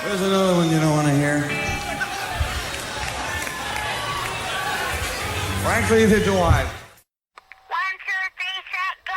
There's another one you don't want to hear. Frankly, did you want? 1, 2, 3, set, go.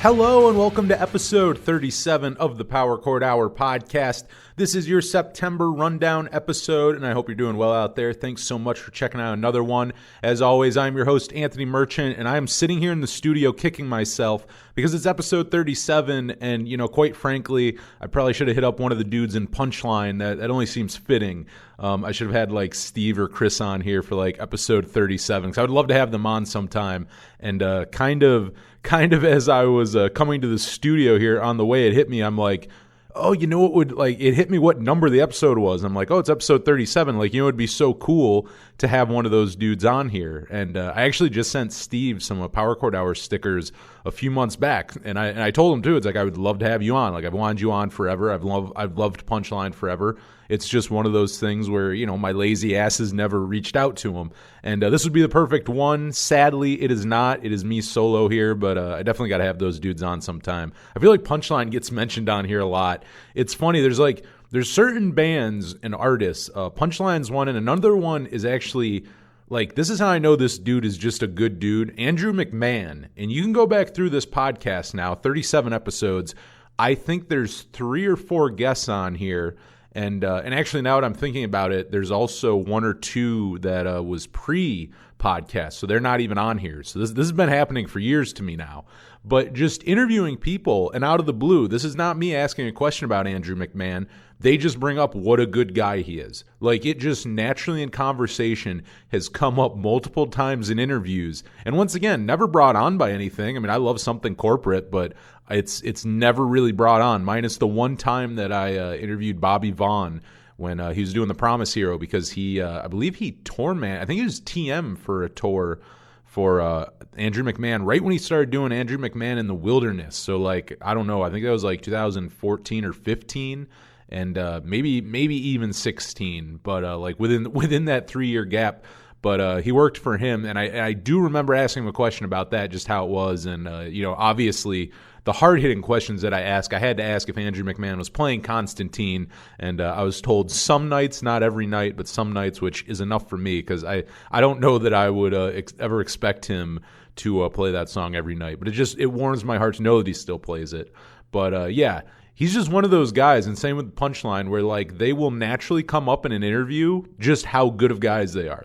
Hello and welcome to episode 37 of the Power Chord Hour podcast. This is your September rundown episode, and I hope you're doing well out there. Thanks so much for checking out another one. As always, I'm your host, Anthony Merchant, and I'm sitting here in the studio kicking myself because it's episode 37, and, quite frankly, I probably should have hit up one of the dudes in Punchline. That only seems fitting. I should have had, Steve or Chris on here for, episode 37, because I would love to have them on sometime, and kind of as I was coming to the studio here on the way, it hit me. I'm like, oh, it hit me what number the episode was. I'm like, oh, it's episode 37. It'd be so cool to have one of those dudes on here. And I actually just sent Steve some Power Chord Hour stickers a few months back. And I told him, too, it's I would love to have you on. I've wanted you on forever. I've loved Punchline forever. It's just one of those things where, my lazy ass has never reached out to him. And this would be the perfect one. Sadly, it is not. It is me solo here, but I definitely got to have those dudes on sometime. I feel like Punchline gets mentioned on here a lot. It's funny. There's certain bands and artists. Punchline's one, and another one is actually, this is how I know this dude is just a good dude. Andrew McMahon. And you can go back through this podcast now, 37 episodes. I think there's 3 or 4 guests on here. And actually, now that I'm thinking about it, there's also 1 or 2 that was pre-podcast, so they're not even on here. So this has been happening for years to me now. But just interviewing people, and out of the blue, this is not me asking a question about Andrew McMahon. They just bring up what a good guy he is. It just naturally in conversation has come up multiple times in interviews. And once again, never brought on by anything. I mean, I love something corporate, but it's never really brought on, minus the one time that I interviewed Bobby Vaughn when he was doing The Promise Hero, because I believe he I think he was TM for a tour for Andrew McMahon right when he started doing Andrew McMahon in the Wilderness. So, I don't know. I think that was 2014 or 15. And maybe even 16, but within that 3-year gap. But he worked for him, and I do remember asking him a question about that, just how it was. And obviously the hard-hitting questions that I had to ask if Andrew McMahon was playing Constantine, and I was told some nights, not every night, but some nights, which is enough for me, because I don't know that I would ever expect him to play that song every night. But it warms my heart to know that he still plays it. But yeah. He's just one of those guys, and same with Punchline, where they will naturally come up in an interview just how good of guys they are.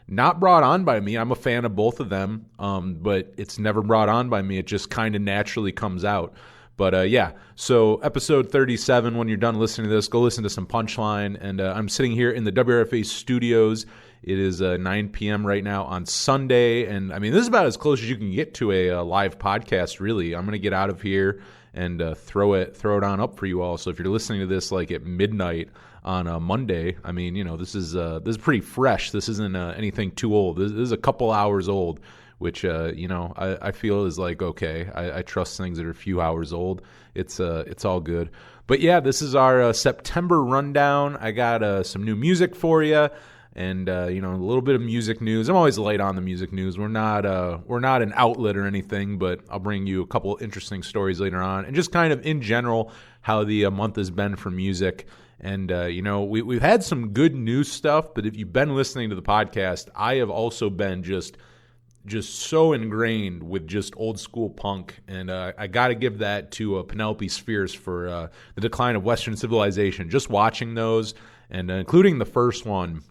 Not brought on by me. I'm a fan of both of them, but it's never brought on by me. It just kind of naturally comes out. But yeah, so episode 37, when you're done listening to this, go listen to some Punchline. And I'm sitting here in the WRFA studios. It is 9 p.m. right now on Sunday. And I mean, this is about as close as you can get to a live podcast, really. I'm going to get out of here and throw it on up for you all. So if you're listening to this at midnight on a Monday, I mean, this is pretty fresh. This isn't anything too old. This is a couple hours old, which I feel is okay. I trust things that are a few hours old. It's all good. But yeah, this is our September rundown. I got some new music for you. And a little bit of music news. I'm always light on the music news. We're not an outlet or anything, but I'll bring you a couple interesting stories later on, and just kind of in general how the month has been for music. And we've had some good news stuff, but if you've been listening to the podcast, I have also been just so ingrained with just old school punk, and I got to give that to Penelope Spheres for the decline of Western civilization. Just watching those, and including the first one.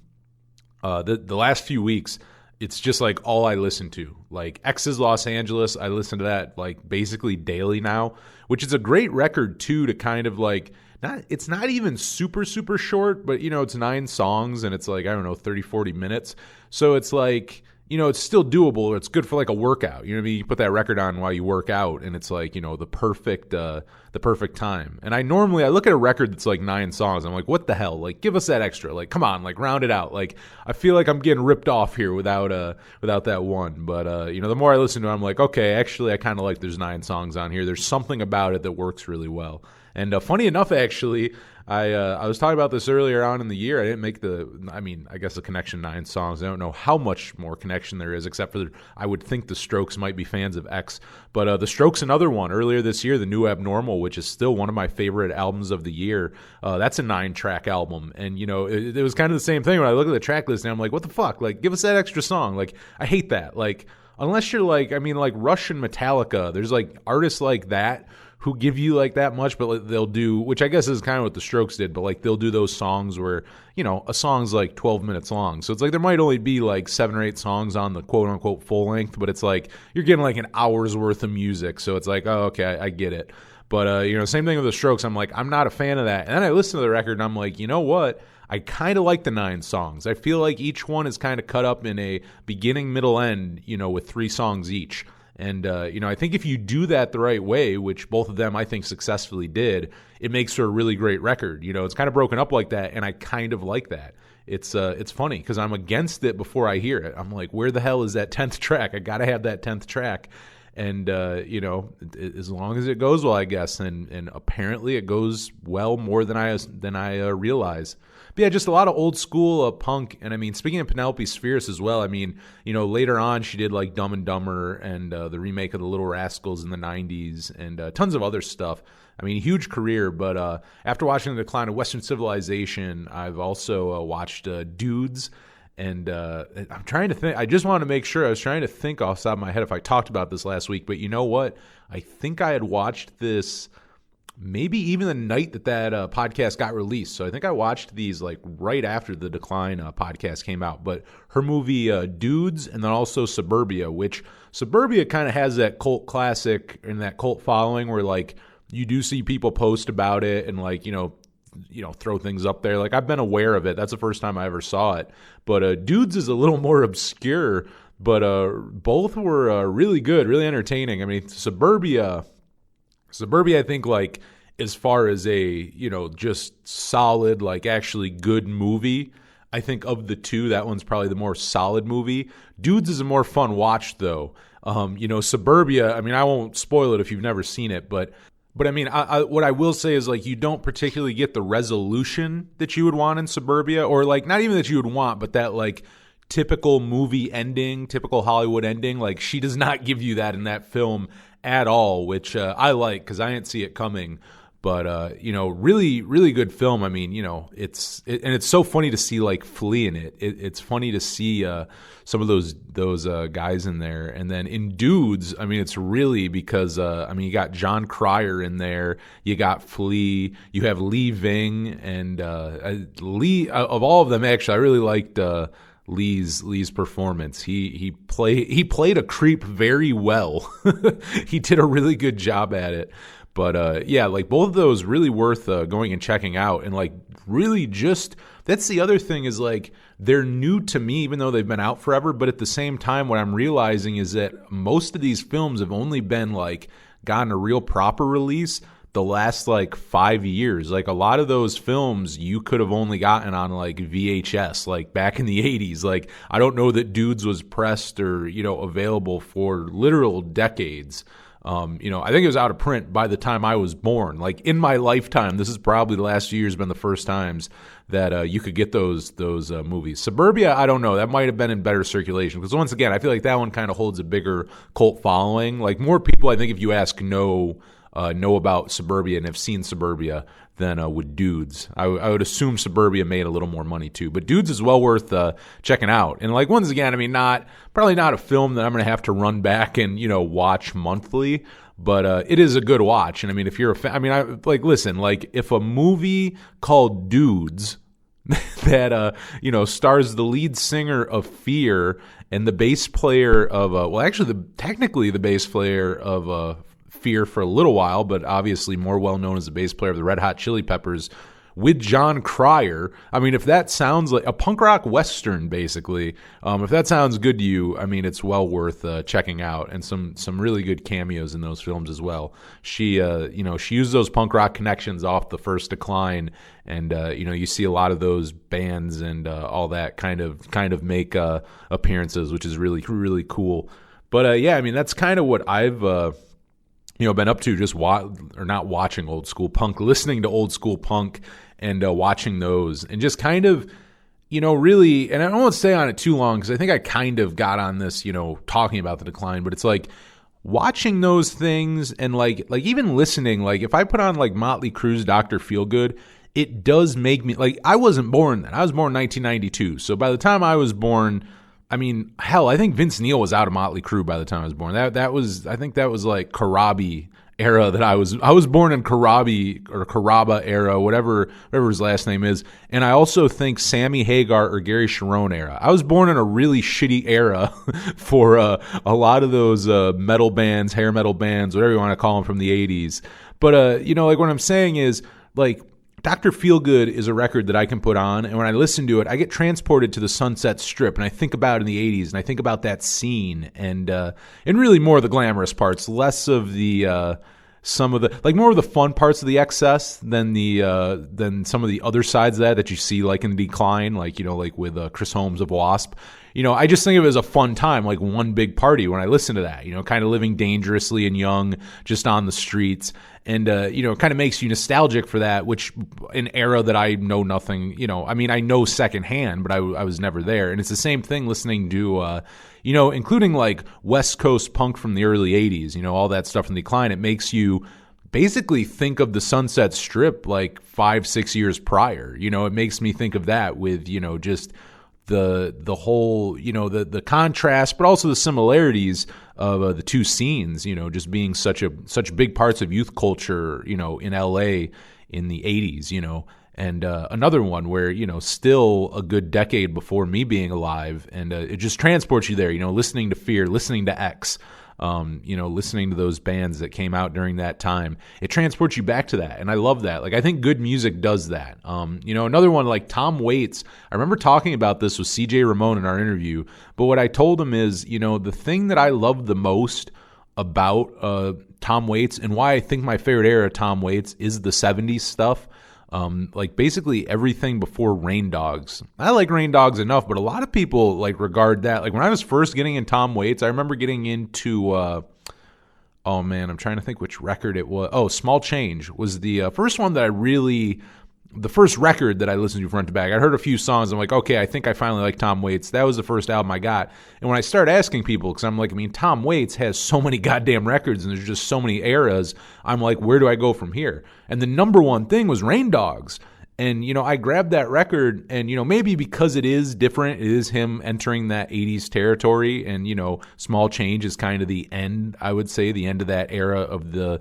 The last few weeks, it's just all I listen to. X's Los Angeles, I listen to that basically daily now, which is a great record too, to kind of it's not even super, super short, but it's 9 songs and it's I don't know, 30, 40 minutes. So it's it's still doable. It's good for a workout. You know what I mean? You put that record on while you work out, and it's the perfect time. And I look at a record that's 9 songs. I'm like, what the hell? Give us that extra. Come on, round it out. I feel like I'm getting ripped off here without that one. But the more I listen to it, I'm like, okay, actually, I kind of there's 9 songs on here. There's something about it that works really well. And funny enough, actually, I was talking about this earlier on in the year. I didn't make I guess the Connection 9 songs. I don't know how much more connection there is, except for I would think the Strokes might be fans of X. But the Strokes, another one earlier this year, The New Abnormal, which is still one of my favorite albums of the year. That's a 9-track album. And, it was kind of the same thing when I look at the track list and I'm like, what the fuck? Like, give us that extra song. Like, I hate that. Like, unless you're like Rush and Metallica, there's like artists like that who give you like that much, but they'll do, which I guess is kind of what the Strokes did, but like they'll do those songs where, a song's like 12 minutes long. So it's like there might only be like 7 or 8 songs on the quote unquote full length, but it's like you're getting like an hour's worth of music. So it's like, oh, okay, I get it. But, same thing with the Strokes. I'm like, I'm not a fan of that. And then I listen to the record and I'm like, you know what? I kind of like the 9 songs. I feel like each one is kind of cut up in a beginning, middle, end, with 3 songs each. And, I think if you do that the right way, which both of them I think successfully did, it makes for a really great record. It's kind of broken up like that, and I kind of like that. It's funny because I'm against it before I hear it. I'm like, where the hell is that 10th track? I got to have that 10th track. And, as long as it goes well, I guess. And apparently it goes well more than I realize. But yeah, just a lot of old school punk. And I mean, speaking of Penelope Spheris as well, I mean, later on she did like Dumb and Dumber and the remake of The Little Rascals in the 90s and tons of other stuff. I mean, huge career. But after watching The Decline of Western Civilization, I've also watched Dudes. And I'm trying to think. I just wanted to make sure. I was trying to think off the top of my head if I talked about this last week. But you know what? I think I had watched this maybe even the night that podcast got released. So I think I watched these like right after the Decline podcast came out. But her movie Dudes and then also Suburbia, which Suburbia kind of has that cult classic and that cult following where like you do see people post about it and like, throw things up there. Like I've been aware of it. That's the first time I ever saw it. But Dudes is a little more obscure, but both were really good, really entertaining. I mean, Suburbia, I think like as far as a, just solid, like actually good movie, I think of the two, that one's probably the more solid movie. Dudes is a more fun watch though. Suburbia, I mean, I won't spoil it if you've never seen it, but I mean, what I will say is like you don't particularly get the resolution that you would want in Suburbia, or like not even that you would want, but that like typical movie ending, typical Hollywood ending. Like she does not give you that in that film at all, which I like because I didn't see it coming. But really, really good film. I mean, it's so funny to see like Flea in it. It's funny to see some of those guys in there. And then in Dudes, I mean, it's really because you got John Cryer in there, you got Flea, you have Lee Ving, and Lee of all of them. Actually, I really liked Lee's performance. He played a creep very well. He did a really good job at it. But yeah, like both of those really worth going and checking out. And like really just, that's the other thing is like they're new to me even though they've been out forever. But at the same time, what I'm realizing is that most of these films have only been like gotten a real proper release the last like 5 years. Like a lot of those films you could have only gotten on like VHS, like back in the 80s. Like I don't know that Dudes was pressed or, available for literal decades. I think it was out of print by the time I was born. Like in my lifetime, this is probably the last few years been the first times that you could get those movies. Suburbia, I don't know. That might have been in better circulation because once again, I feel like that one kind of holds a bigger cult following. Like more people, I think, if you ask, know about Suburbia and have seen Suburbia than with Dudes. I would assume Suburbia made a little more money too, but Dudes is well worth checking out. And like once again, I mean, probably not a film that I'm going to have to run back and watch monthly, but it is a good watch. And I mean, if you're a fan, I mean, listen, like if a movie called Dudes that stars the lead singer of Fear and the bass player of technically the bass player of Fear for a little while, but obviously more well known as the bass player of the Red Hot Chili Peppers with John Cryer. I mean, if that sounds like a punk rock western, basically, if that sounds good to you, I mean, it's well worth checking out, and some really good cameos in those films as well. She used those punk rock connections off the first Decline, and you see a lot of those bands and all that kind of make appearances, which is really, really cool. But yeah, I mean, that's kind of what I've been up to, just not watching old school punk, listening to old school punk, and watching those and just kind of, really, and I don't want to stay on it too long because I think I kind of got on this, talking about the decline, but it's like watching those things and like even listening, like if I put on like Motley Crue's Dr. Feelgood, it does make me, like, I wasn't born then. I was born in 1992. So by the time I was born, I mean, hell, I think Vince Neil was out of Motley Crue by the time I was born. I think that was like Karabi era that I was born in Karabi or Karaba era, whatever his last name is. And I also think Sammy Hagar or Gary Sharon era. I was born in a really shitty era for a lot of those metal bands, hair metal bands, whatever you want to call them from the 80s. But, like what I'm saying is, like, Dr. Feelgood is a record that I can put on, and when I listen to it, I get transported to the Sunset Strip, and I think about it in the 80s, and I think about that scene, and really more of the glamorous parts, less of the some of the, like, more of the fun parts of the excess than some of the other sides of that you see, like, in the decline, like, like with Chris Holmes of Wasp. I just think of it as a fun time, like one big party when I listen to that, kind of living dangerously and young, just on the streets. And, it kind of makes you nostalgic for that, which an era that I know nothing, I know secondhand, but I was never there. And it's the same thing listening to, including like West Coast punk from the early 80s, all that stuff in decline. It makes you basically think of the Sunset Strip like 5-6 years prior. It makes me think of that with, just the whole, the contrast, but also the similarities of the two scenes, just being such big parts of youth culture, in LA in the 80s, and another one where, still a good decade before me being alive, and it just transports you there, listening to Fear, listening to X, listening to those bands that came out during that time. It transports you back to that, and I love that. Like, I think good music does that. Another one like Tom Waits, I remember talking about this with CJ Ramon in our interview, but what I told him is, the thing that I love the most about Tom Waits and why I think my favorite era of Tom Waits is the 70s stuff. Like basically everything before Rain Dogs. I like Rain Dogs enough, but a lot of people like regard that. Like when I was first getting in Tom Waits, I remember getting into, oh man, I'm trying to think which record it was. Oh, Small Change was the first one that the first record that I listened to front to back. I heard a few songs. I'm like, okay, I think I finally like Tom Waits. That was the first album I got. And when I started asking people, because I'm like, Tom Waits has so many goddamn records and there's just so many eras. I'm like, where do I go from here? And the number one thing was Rain Dogs. And, I grabbed that record and, maybe because it is different, it is him entering that 80s territory and, Small Change is kind of the end, I would say, the end of that era of the,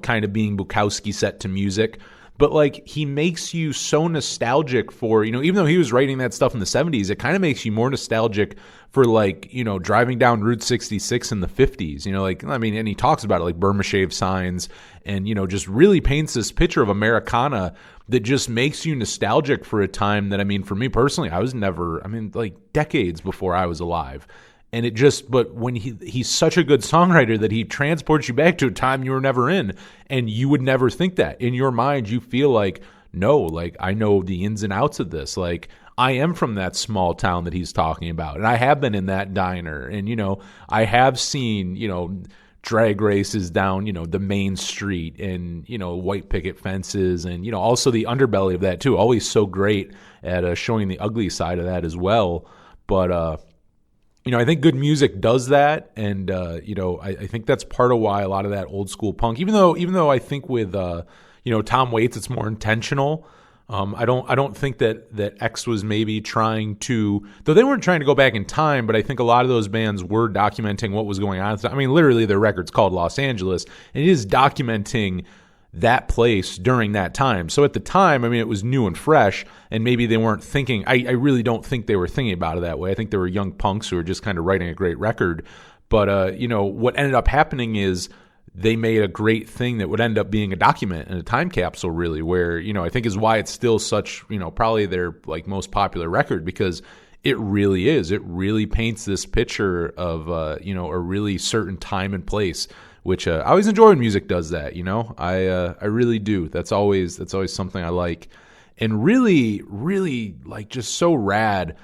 kind of being Bukowski set to music. But, like, he makes you so nostalgic for, even though he was writing that stuff in the 70s, it kind of makes you more nostalgic for, like, driving down Route 66 in the 50s, and he talks about it, like Burma Shave Signs, and, just really paints this picture of Americana that just makes you nostalgic for a time that, for me personally, I was never, decades before I was alive. And it just, but when he's such a good songwriter that he transports you back to a time you were never in, and you would never think that. In your mind, you feel like, no, like, I know the ins and outs of this. Like, I am from that small town that he's talking about, and I have been in that diner, and, I have seen, drag races down, the main street, and, white picket fences, and, also the underbelly of that, too. Always so great at showing the ugly side of that as well. But, I think good music does that, and I think that's part of why a lot of that old school punk, even though I think with Tom Waits it's more intentional. I don't think that X was maybe trying to, though they weren't trying to go back in time, but I think a lot of those bands were documenting what was going on. Literally their record's called Los Angeles, and it is documenting that place during that time. So at the time, it was new and fresh, and maybe they weren't thinking, I really don't think they were thinking about it that way. I think they were young punks who were just kind of writing a great record. But, what ended up happening is they made a great thing that would end up being a document and a time capsule, really, where, I think is why it's still such, probably their like most popular record, because it really is. It really paints this picture of, a really certain time and place, which I always enjoy when music does that, I really do. That's always something I like. And really, really, like, just so rad,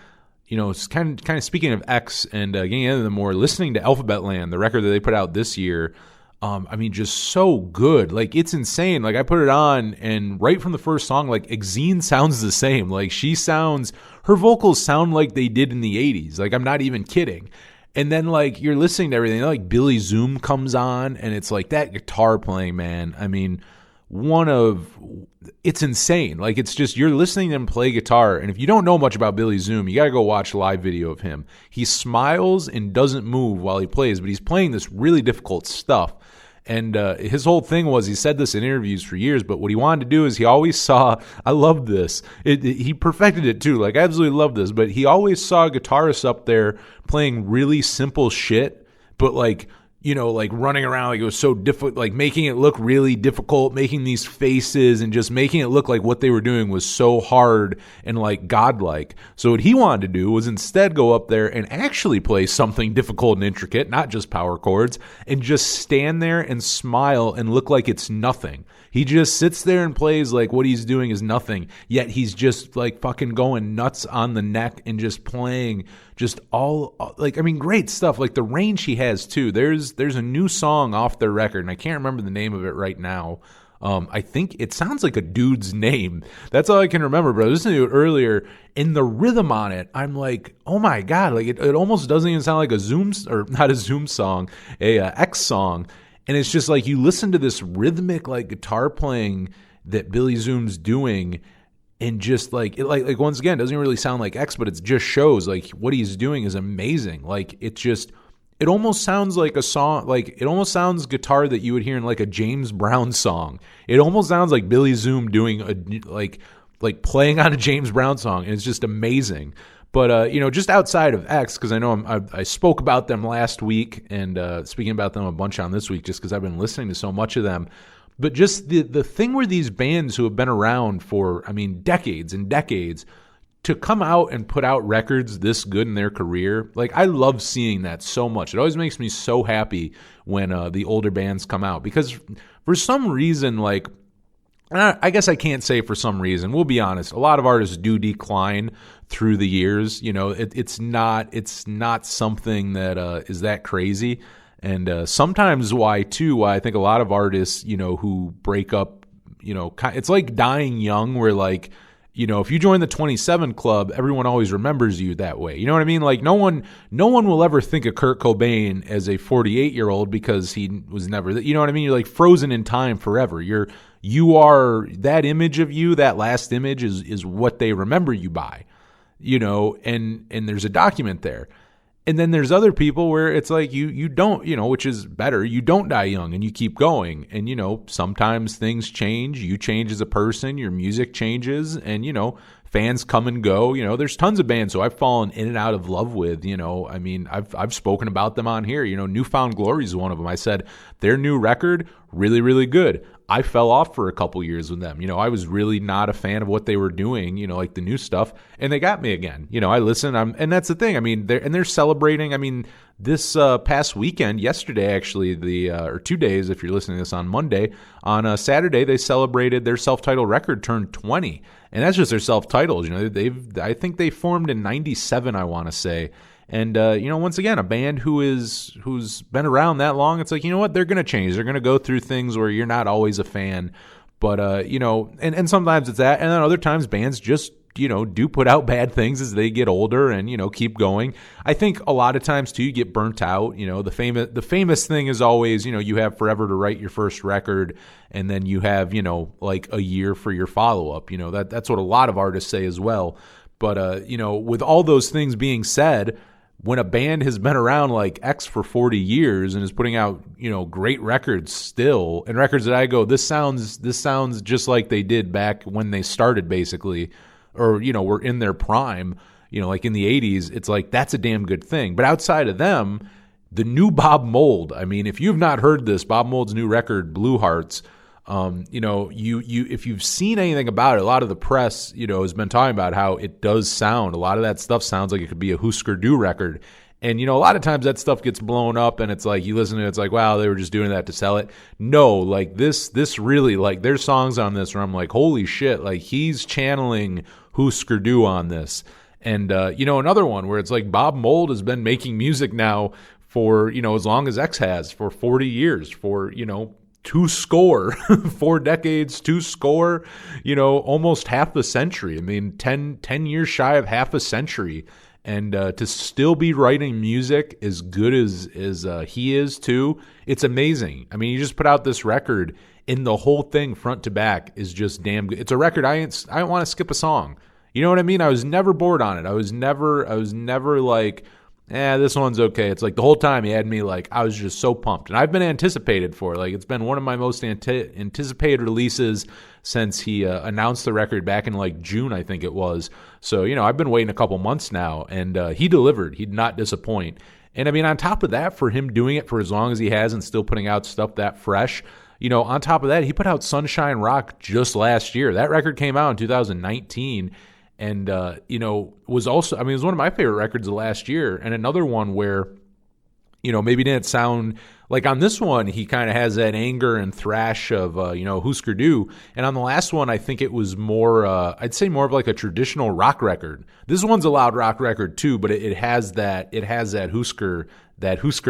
it's kind of speaking of X and getting into the more, listening to Alphabet Land, the record that they put out this year, I mean, just so good. Like, it's insane. Like, I put it on, and right from the first song, like, Exene sounds the same. Like, her vocals sound like they did in the 80s. Like, I'm not even kidding. And then, like, you're listening to everything. Like, Billy Zoom comes on, and it's like that guitar playing, man. I mean, it's insane. Like, it's just, you're listening to him play guitar, and if you don't know much about Billy Zoom, you got to go watch a live video of him. He smiles and doesn't move while he plays, but he's playing this really difficult stuff. And his whole thing was, he said this in interviews for years, but what he wanted to do is he always saw, I love this, he perfected it too, like I absolutely love this, but he always saw guitarists up there playing really simple shit, but like, you know, like running around like it was so difficult, like making it look really difficult, making these faces and just making it look like what they were doing was so hard and like godlike. So what he wanted to do was instead go up there and actually play something difficult and intricate, not just power chords, and just stand there and smile and look like it's nothing. He just sits there and plays like what he's doing is nothing, yet he's just like fucking going nuts on the neck and just playing just all, like, I mean, great stuff. Like the range he has too. There's a new song off their record, and I can't remember the name of it right now. I think it sounds like a dude's name. That's all I can remember, but I was listening to it earlier, and the rhythm on it, I'm like, oh my God, like it almost doesn't even sound like a Zoom, or not a Zoom song, a X song. And it's just like you listen to this rhythmic like guitar playing that Billy Zoom's doing, and just like it, like once again, doesn't really sound like X, but it just shows like what he's doing is amazing. Like it almost sounds like a song, like it almost sounds guitar that you would hear in like a James Brown song. It almost sounds like Billy Zoom doing a like playing on a James Brown song, and it's just amazing. But, you know, just outside of X, because I know I spoke about them last week and speaking about them a bunch on this week just because I've been listening to so much of them. But just the thing where these bands who have been around for, I mean, decades and decades, to come out and put out records this good in their career, like I love seeing that so much. It always makes me so happy when the older bands come out, because for some reason, like, I guess I can't say for some reason. We'll be honest. A lot of artists do decline through the years. You know, it's not something that is that crazy. And sometimes why I think a lot of artists, you know, who break up, you know, it's like dying young, where like, you know, if you join the 27 Club, everyone always remembers you that way. You know what I mean? Like no one will ever think of Kurt Cobain as a 48-year-old because he was never, you know what I mean? You're like frozen in time forever. You are that image of you, that last image is what they remember you by, you know, and there's a document there. And then there's other people where it's like you don't, you know, which is better. You don't die young and you keep going. And, you know, sometimes things change. You change as a person. Your music changes. And, you know, fans come and go. You know, there's tons of bands who I've fallen in and out of love with. You know, I mean, I've spoken about them on here. You know, New Found Glory is one of them. I said their new record, really, really good. I fell off for a couple years with them. You know, I was really not a fan of what they were doing, you know, like the new stuff, and they got me again. You know, I listen, and that's the thing. I mean, they're celebrating. I mean, this past weekend, yesterday actually, or 2 days if you're listening to this on Monday, on Saturday they celebrated their self-titled record turned 20, and that's just their self-titled. You know, I think they formed in '97, I want to say. And, you know, once again, a band who's been around that long, it's like, you know what, they're going to change. They're going to go through things where you're not always a fan. But, you know, and sometimes it's that. And then other times bands just, you know, do put out bad things as they get older and, you know, keep going. I think a lot of times, too, you get burnt out. You know, the famous thing is always, you know, you have forever to write your first record, and then you have, you know, like a year for your follow-up. You know, that's what a lot of artists say as well. But, you know, with all those things being said, when a band has been around like X for 40 years and is putting out, you know, great records still, and records that I go, this sounds just like they did back when they started, basically, or, you know, were in their prime, you know, like in the 80s, it's like, that's a damn good thing. But outside of them, the new Bob Mould, I mean, if you've not heard this, Bob Mould's new record, Blue Hearts, you know, you if you've seen anything about it, a lot of the press, you know, has been talking about how it does sound. A lot of that stuff sounds like it could be a Husker Du record. And, you know, a lot of times that stuff gets blown up and it's like, you listen to it, it's like, wow, they were just doing that to sell it. No, like this really, like there's songs on this where I'm like, holy shit, like he's channeling Husker Du on this. And, you know, another one where it's like Bob Mould has been making music now for, as long as X has, for 40 years, for, two score, 4 decades, two score, almost half a century. I mean, 10 years shy of half a century. And to still be writing music as good as he is too, it's amazing. I mean, he just put out this record, and the whole thing front to back is just damn good. It's a record I don't want to skip a song. You know what I mean? I was never bored on it. I was never like, this one's okay. It's like the whole time he had me like, I was just so pumped. And I've been anticipated for it. Like, it's been one of my most anticipated releases since he announced the record back in like June, I think it was. So, I've been waiting a couple months now, and he delivered. He did not disappoint. And I mean, on top of that, for him doing it for as long as he has and still putting out stuff that fresh, on top of that, he put out Sunshine Rock just last year. That record came out in 2019. And, was also, I mean, it was one of my favorite records of last year. And another one where, maybe didn't sound like on this one, he kind of has that anger and thrash of, Husker Du. And on the last one, I think it was more, I'd say more of like a traditional rock record. This one's a loud rock record too, but it has that Husker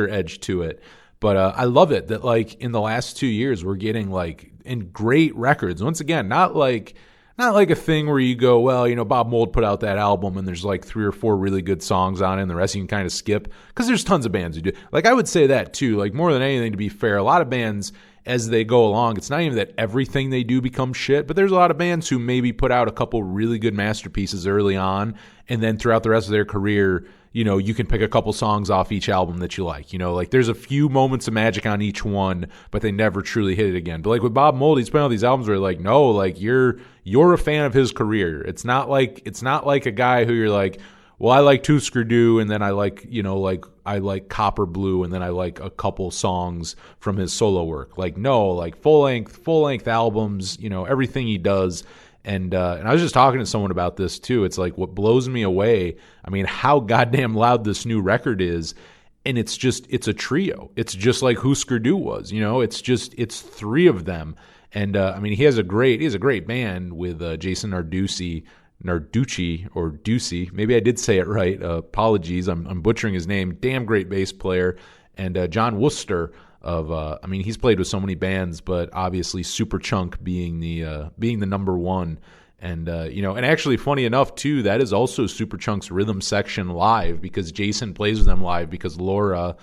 edge to it. But I love it that like in the last 2 years, we're getting like in great records. Once again, not like a thing where you go, well, Bob Mould put out that album and there's like 3 or 4 really good songs on it and the rest you can kind of skip, because there's tons of bands who do. Like, I would say that too. Like, more than anything, to be fair, a lot of bands, as they go along, it's not even that everything they do becomes shit, but there's a lot of bands who maybe put out a couple really good masterpieces early on, and then throughout the rest of their career, you can pick a couple songs off each album that you like. Like, there's a few moments of magic on each one, but they never truly hit it again. But like with Bob Mould, he's putting out these albums where like, no, like you're a fan of his career. It's not like a guy who you're like, well, I like Husker Du, and then I like, I like Copper Blue, and then I like a couple songs from his solo work. Like, no, like full length albums, everything he does. And I was just talking to someone about this too. It's like what blows me away, I mean, how goddamn loud this new record is. And it's a trio. It's just like Husker Du was, it's 3 of them. And I mean, he has a great band with Jason Narducci or Ducey. Maybe I did say it right. Apologies. I'm butchering his name. Damn great bass player. And John Worcester I mean, he's played with so many bands, but obviously Superchunk being the number one. And, and actually funny enough too, that is also Superchunk's rhythm section live, because Jason plays with them live, because Laura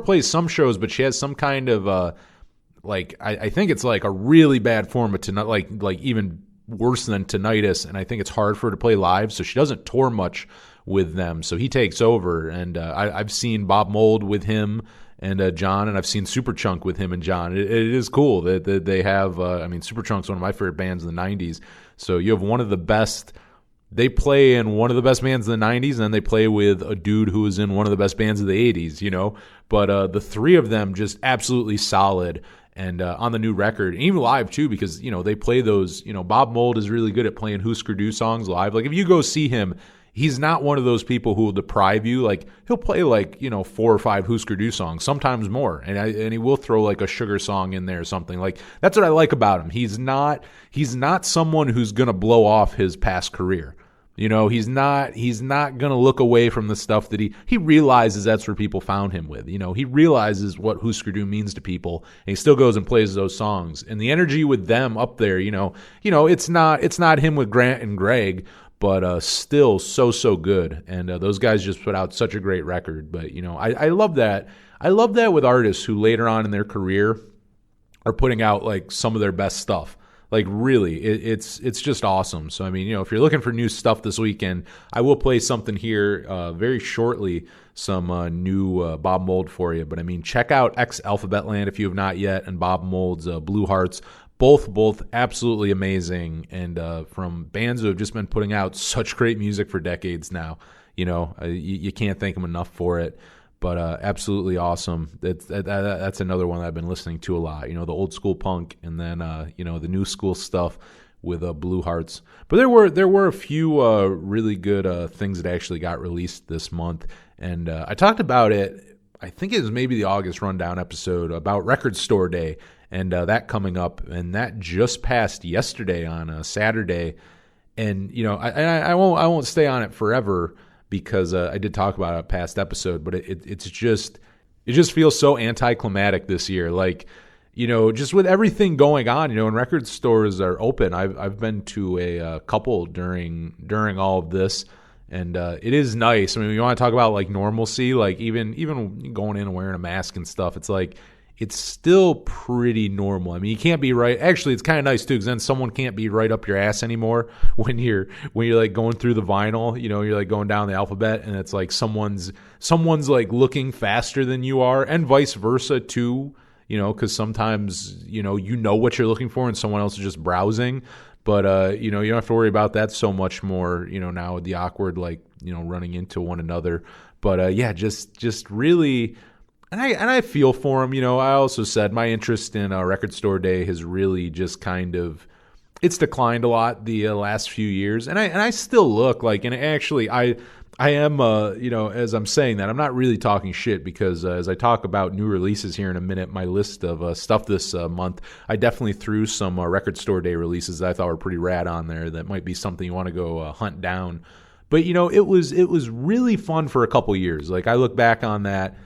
plays some shows, but she has some kind of, I think it's like a really bad form of tinnitus, like even worse than tinnitus. And I think it's hard for her to play live. So she doesn't tour much with them. So he takes over, and I've seen Bob Mould with him and John, and I've seen Superchunk with him and John. It is cool that they have, I mean, Superchunk's one of my favorite bands in the 90s. So you have one of the best, they play in one of the best bands in the 90s, and then they play with a dude who was in one of the best bands of the 80s, But the 3 of them just absolutely solid. And on the new record, and even live too, because, they play those, Bob Mould is really good at playing Husker Du songs live. Like, if you go see him, he's not one of those people who will deprive you. Like, he'll play 4 or 5 Husker Du songs, sometimes more, and he will throw like a Sugar song in there or something. Like, that's what I like about him. He's not someone who's gonna blow off his past career. He's not gonna look away from the stuff that he realizes that's where people found him with. He realizes what Husker Du means to people, and he still goes and plays those songs. And the energy with them up there, it's not him with Grant and Greg, but still so good. And those guys just put out such a great record. But I love that. I love that with artists who later on in their career are putting out like some of their best stuff. Like, really, it's just awesome. So, I mean, if you're looking for new stuff this weekend, I will play something here very shortly, some new Bob Mould for you. But, I mean, check out X Alphabet Land if you have not yet, and Bob Mould's Blue Hearts. Both absolutely amazing, and from bands who have just been putting out such great music for decades now. You can't thank them enough for it. But absolutely awesome. That's another one that I've been listening to a lot. The old school punk, and then the new school stuff with Blue Hearts. But there were a few really good things that actually got released this month, and I talked about it. I think it was maybe the August Rundown episode about Record Store Day, and that coming up, and that just passed yesterday on Saturday. And I won't stay on it forever, because I did talk about it in a past episode, but it's just It just feels so anticlimactic this year. Like, just with everything going on, and record stores are open. I've been to a couple during all of this, and it is nice. I mean, you want to talk about like normalcy, like even going in and wearing a mask and stuff. It's like it's still pretty normal. I mean, you can't be right. Actually, it's kind of nice too, because then someone can't be right up your ass anymore when you're like going through the vinyl. You're like going down the alphabet, and it's like someone's like looking faster than you are, and vice versa too. Because sometimes you know what you're looking for, and someone else is just browsing. But you don't have to worry about that so much more. Now with the awkward running into one another. But yeah, just really. And I feel for him. I also said my interest in Record Store Day has really just kind of it's declined a lot the last few years, and I still look like, and actually I am as I'm saying that, I'm not really talking shit, because as I talk about new releases here in a minute, my list of stuff this month, I definitely threw some Record Store Day releases that I thought were pretty rad on there. That might be something you want to go hunt down. But it was really fun for a couple years. Like I look back on that.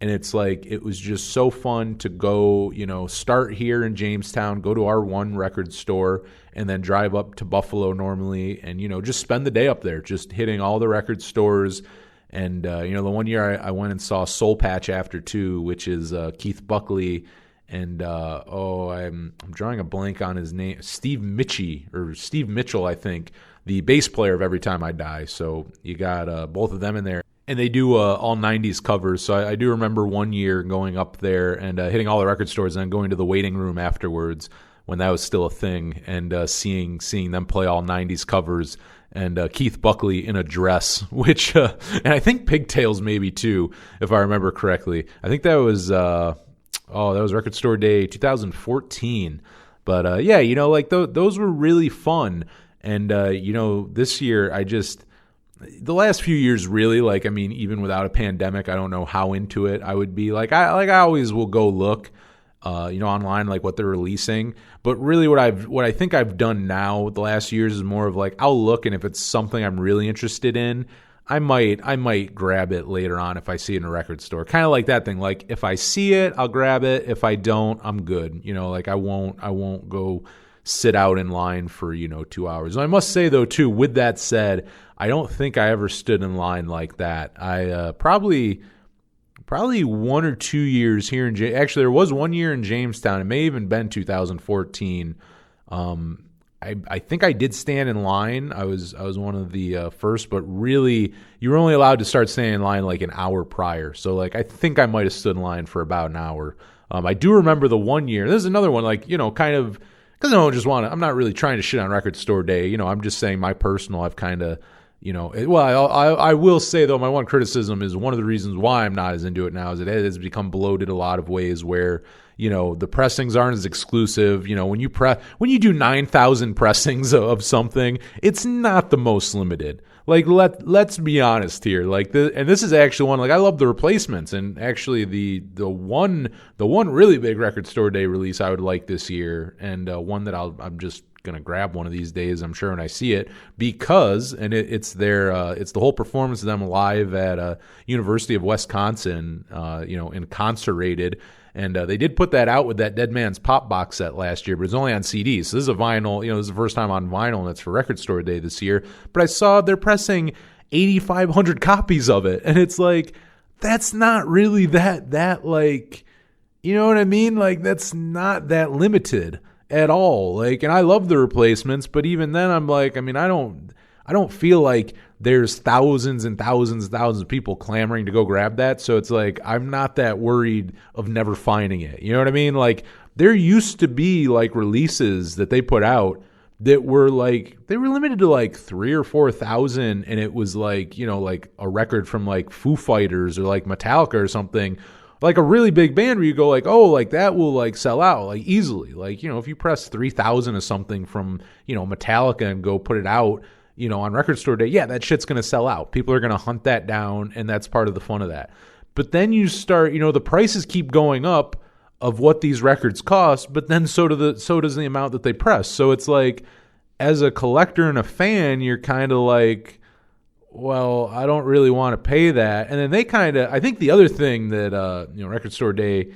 And it's like, it was just so fun to go, start here in Jamestown, go to our one record store, and then drive up to Buffalo normally, and, just spend the day up there, just hitting all the record stores. And, the one year I went and saw Soul Patch After 2, which is Keith Buckley and, I'm drawing a blank on his name, Steve Mitchell, I think, the bass player of Every Time I Die. So you got both of them in there. And they do all 90s covers. So I do remember one year going up there and hitting all the record stores and then going to the waiting room afterwards when that was still a thing, and seeing them play all 90s covers, and Keith Buckley in a dress, which and I think Pigtails maybe too, if I remember correctly. I think that was that was Record Store Day 2014. But yeah, those were really fun. And this year the last few years, really, even without a pandemic, I don't know how into it I would be. I always will go look, online, like what they're releasing. But really, what I think I've done now the last years is more of like, I'll look, and if it's something I'm really interested in, I might grab it later on if I see it in a record store. Kind of like that thing. Like if I see it, I'll grab it. If I don't, I'm good. I won't go sit out in line for 2 hours. And I must say though too, with that said, I don't think I ever stood in line like that. I probably 1 or 2 years here in actually there was 1 year in Jamestown. It may even been 2014. I think I did stand in line. I was one of the first, but really you were only allowed to start standing in line like an hour prior. So I think I might have stood in line for about an hour. I do remember the 1 year. This is another one, kind of, because I'm not really trying to shit on Record Store Day. I'm just saying my personal, I've kind of, I will say though, my one criticism is one of the reasons why I'm not as into it now is it has become bloated a lot of ways where, the pressings aren't as exclusive. When you do 9,000 pressings of something, it's not the most limited. Let's be honest here. And this is actually one, I love the replacements, and actually the one really big Record Store Day release I would like this year, and one that I'm just gonna grab one of these days, I'm sure, when I see it, because it's the whole performance of them live at University of Wisconsin, Incarcerated. And they did put that out with that Dead Man's Pop box set last year, but it's only on CD. So this is a vinyl, this is the first time on vinyl, and it's for Record Store Day this year. But I saw they're pressing 8,500 copies of it. And it's like, that's not really that you know what I mean? That's not that limited at all. And I love the replacements, but even then I'm like, I don't feel like there's thousands and thousands and thousands of people clamoring to go grab that. So it's like, I'm not that worried of never finding it. You know what I mean? There used to be releases that they put out that were they were limited to 3,000 or 4,000. And it was a record from Foo Fighters or Metallica or something, a really big band where you go that will sell out easily. If you press 3,000 of something from, Metallica and go put it out, on Record Store Day, yeah, that shit's going to sell out. People are going to hunt that down, and that's part of the fun of that. But then you start, the prices keep going up of what these records cost, but then so does the amount that they press. So it's as a collector and a fan, you're kind of well, I don't really want to pay that. And then they kind of, I think the other thing that, Record Store Day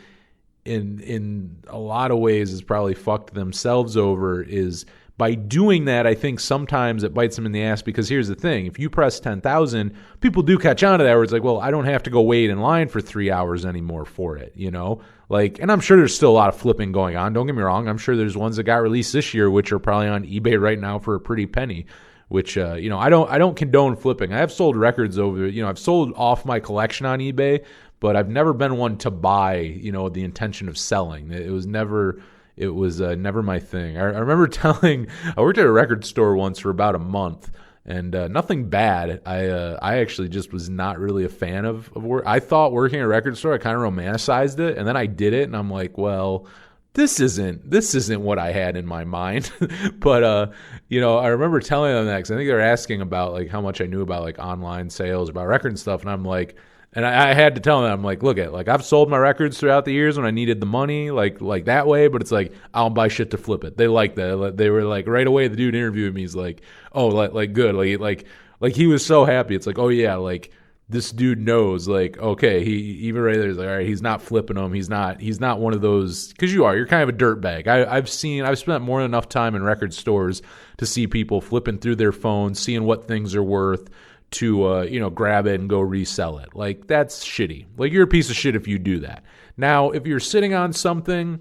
in a lot of ways has probably fucked themselves over is by doing that, I think sometimes it bites them in the ass because here's the thing. If you press 10,000, people do catch on to that where it's like, well, I don't have to go wait in line for 3 hours anymore for it, and I'm sure there's still a lot of flipping going on. Don't get me wrong. I'm sure there's ones that got released this year, which are probably on eBay right now for a pretty penny, which, I don't condone flipping. I have sold records over, I've sold off my collection on eBay, but I've never been one to buy, the intention of selling. It was never my thing. I remember I worked at a record store once for about a month, and nothing bad. I actually just was not really a fan of work. I thought working at a record store, I kind of romanticized it, and then I did it, and I'm like, well, this isn't what I had in my mind. But I remember telling them that because I think they were asking about like how much I knew about like online sales, about record and stuff, and I'm like. And I had to tell them, I'm like, look I've sold my records throughout the years when I needed the money, like that way, but it's like, I'll buy shit to flip it. They like that. They were like, right away, the dude interviewed me, he's like, oh, like good. Like he was so happy. It's like, oh yeah, like this dude knows, like, okay, he even right there is like, all right, he's not flipping them. He's not one of those, because you're kind of a dirtbag. I've spent more than enough time in record stores to see people flipping through their phones, seeing what things are worth, to grab it and go resell it. Like, that's shitty. Like, you're a piece of shit if you do that. Now, if you're sitting on something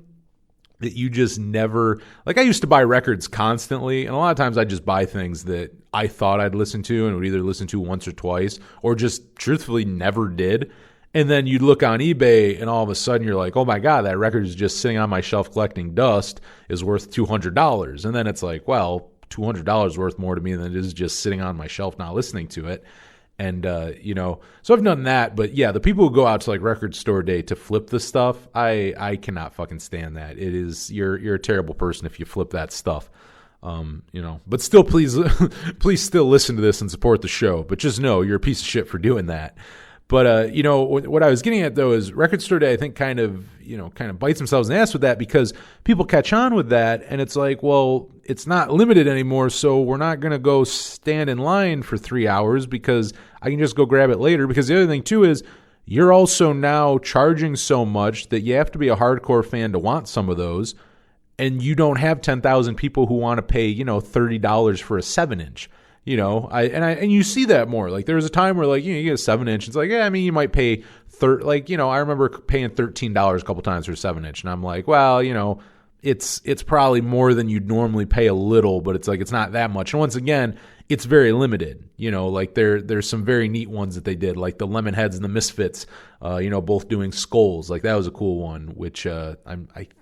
that you just never, like, I used to buy records constantly, and a lot of times I just buy things that I thought I'd listen to and would either listen to once or twice or just truthfully never did. And then you'd look on eBay and all of a sudden you're like, oh my God, that record is just sitting on my shelf collecting dust, is worth $200. And then it's like, well, $200 worth more to me than it is just sitting on my shelf not listening to it. And so I've done that. But yeah, the people who go out to like Record Store Day to flip the stuff, I cannot fucking stand that. It is, you're a terrible person if you flip that stuff. But still, please still listen to this and support the show, but just know you're a piece of shit for doing that. But, what I was getting at, though, is Record Store Day, I think, kind of bites themselves in the ass with that because people catch on with that. And it's like, well, it's not limited anymore. So we're not going to go stand in line for 3 hours because I can just go grab it later. Because the other thing, too, is you're also now charging so much that you have to be a hardcore fan to want some of those. And you don't have 10,000 people who want to pay, $30 for a 7-inch. And you see that more. Like, there was a time where, like, you get a 7-inch. It's like, yeah, I mean, you might pay I remember paying $13 a couple times for a 7-inch, and I'm like, well, it's probably more than you'd normally pay a little, but it's like it's not that much. And once again, it's very limited. Like there's some very neat ones that they did, like the Lemonheads and the Misfits. Both doing skulls. Like, that was a cool one, which I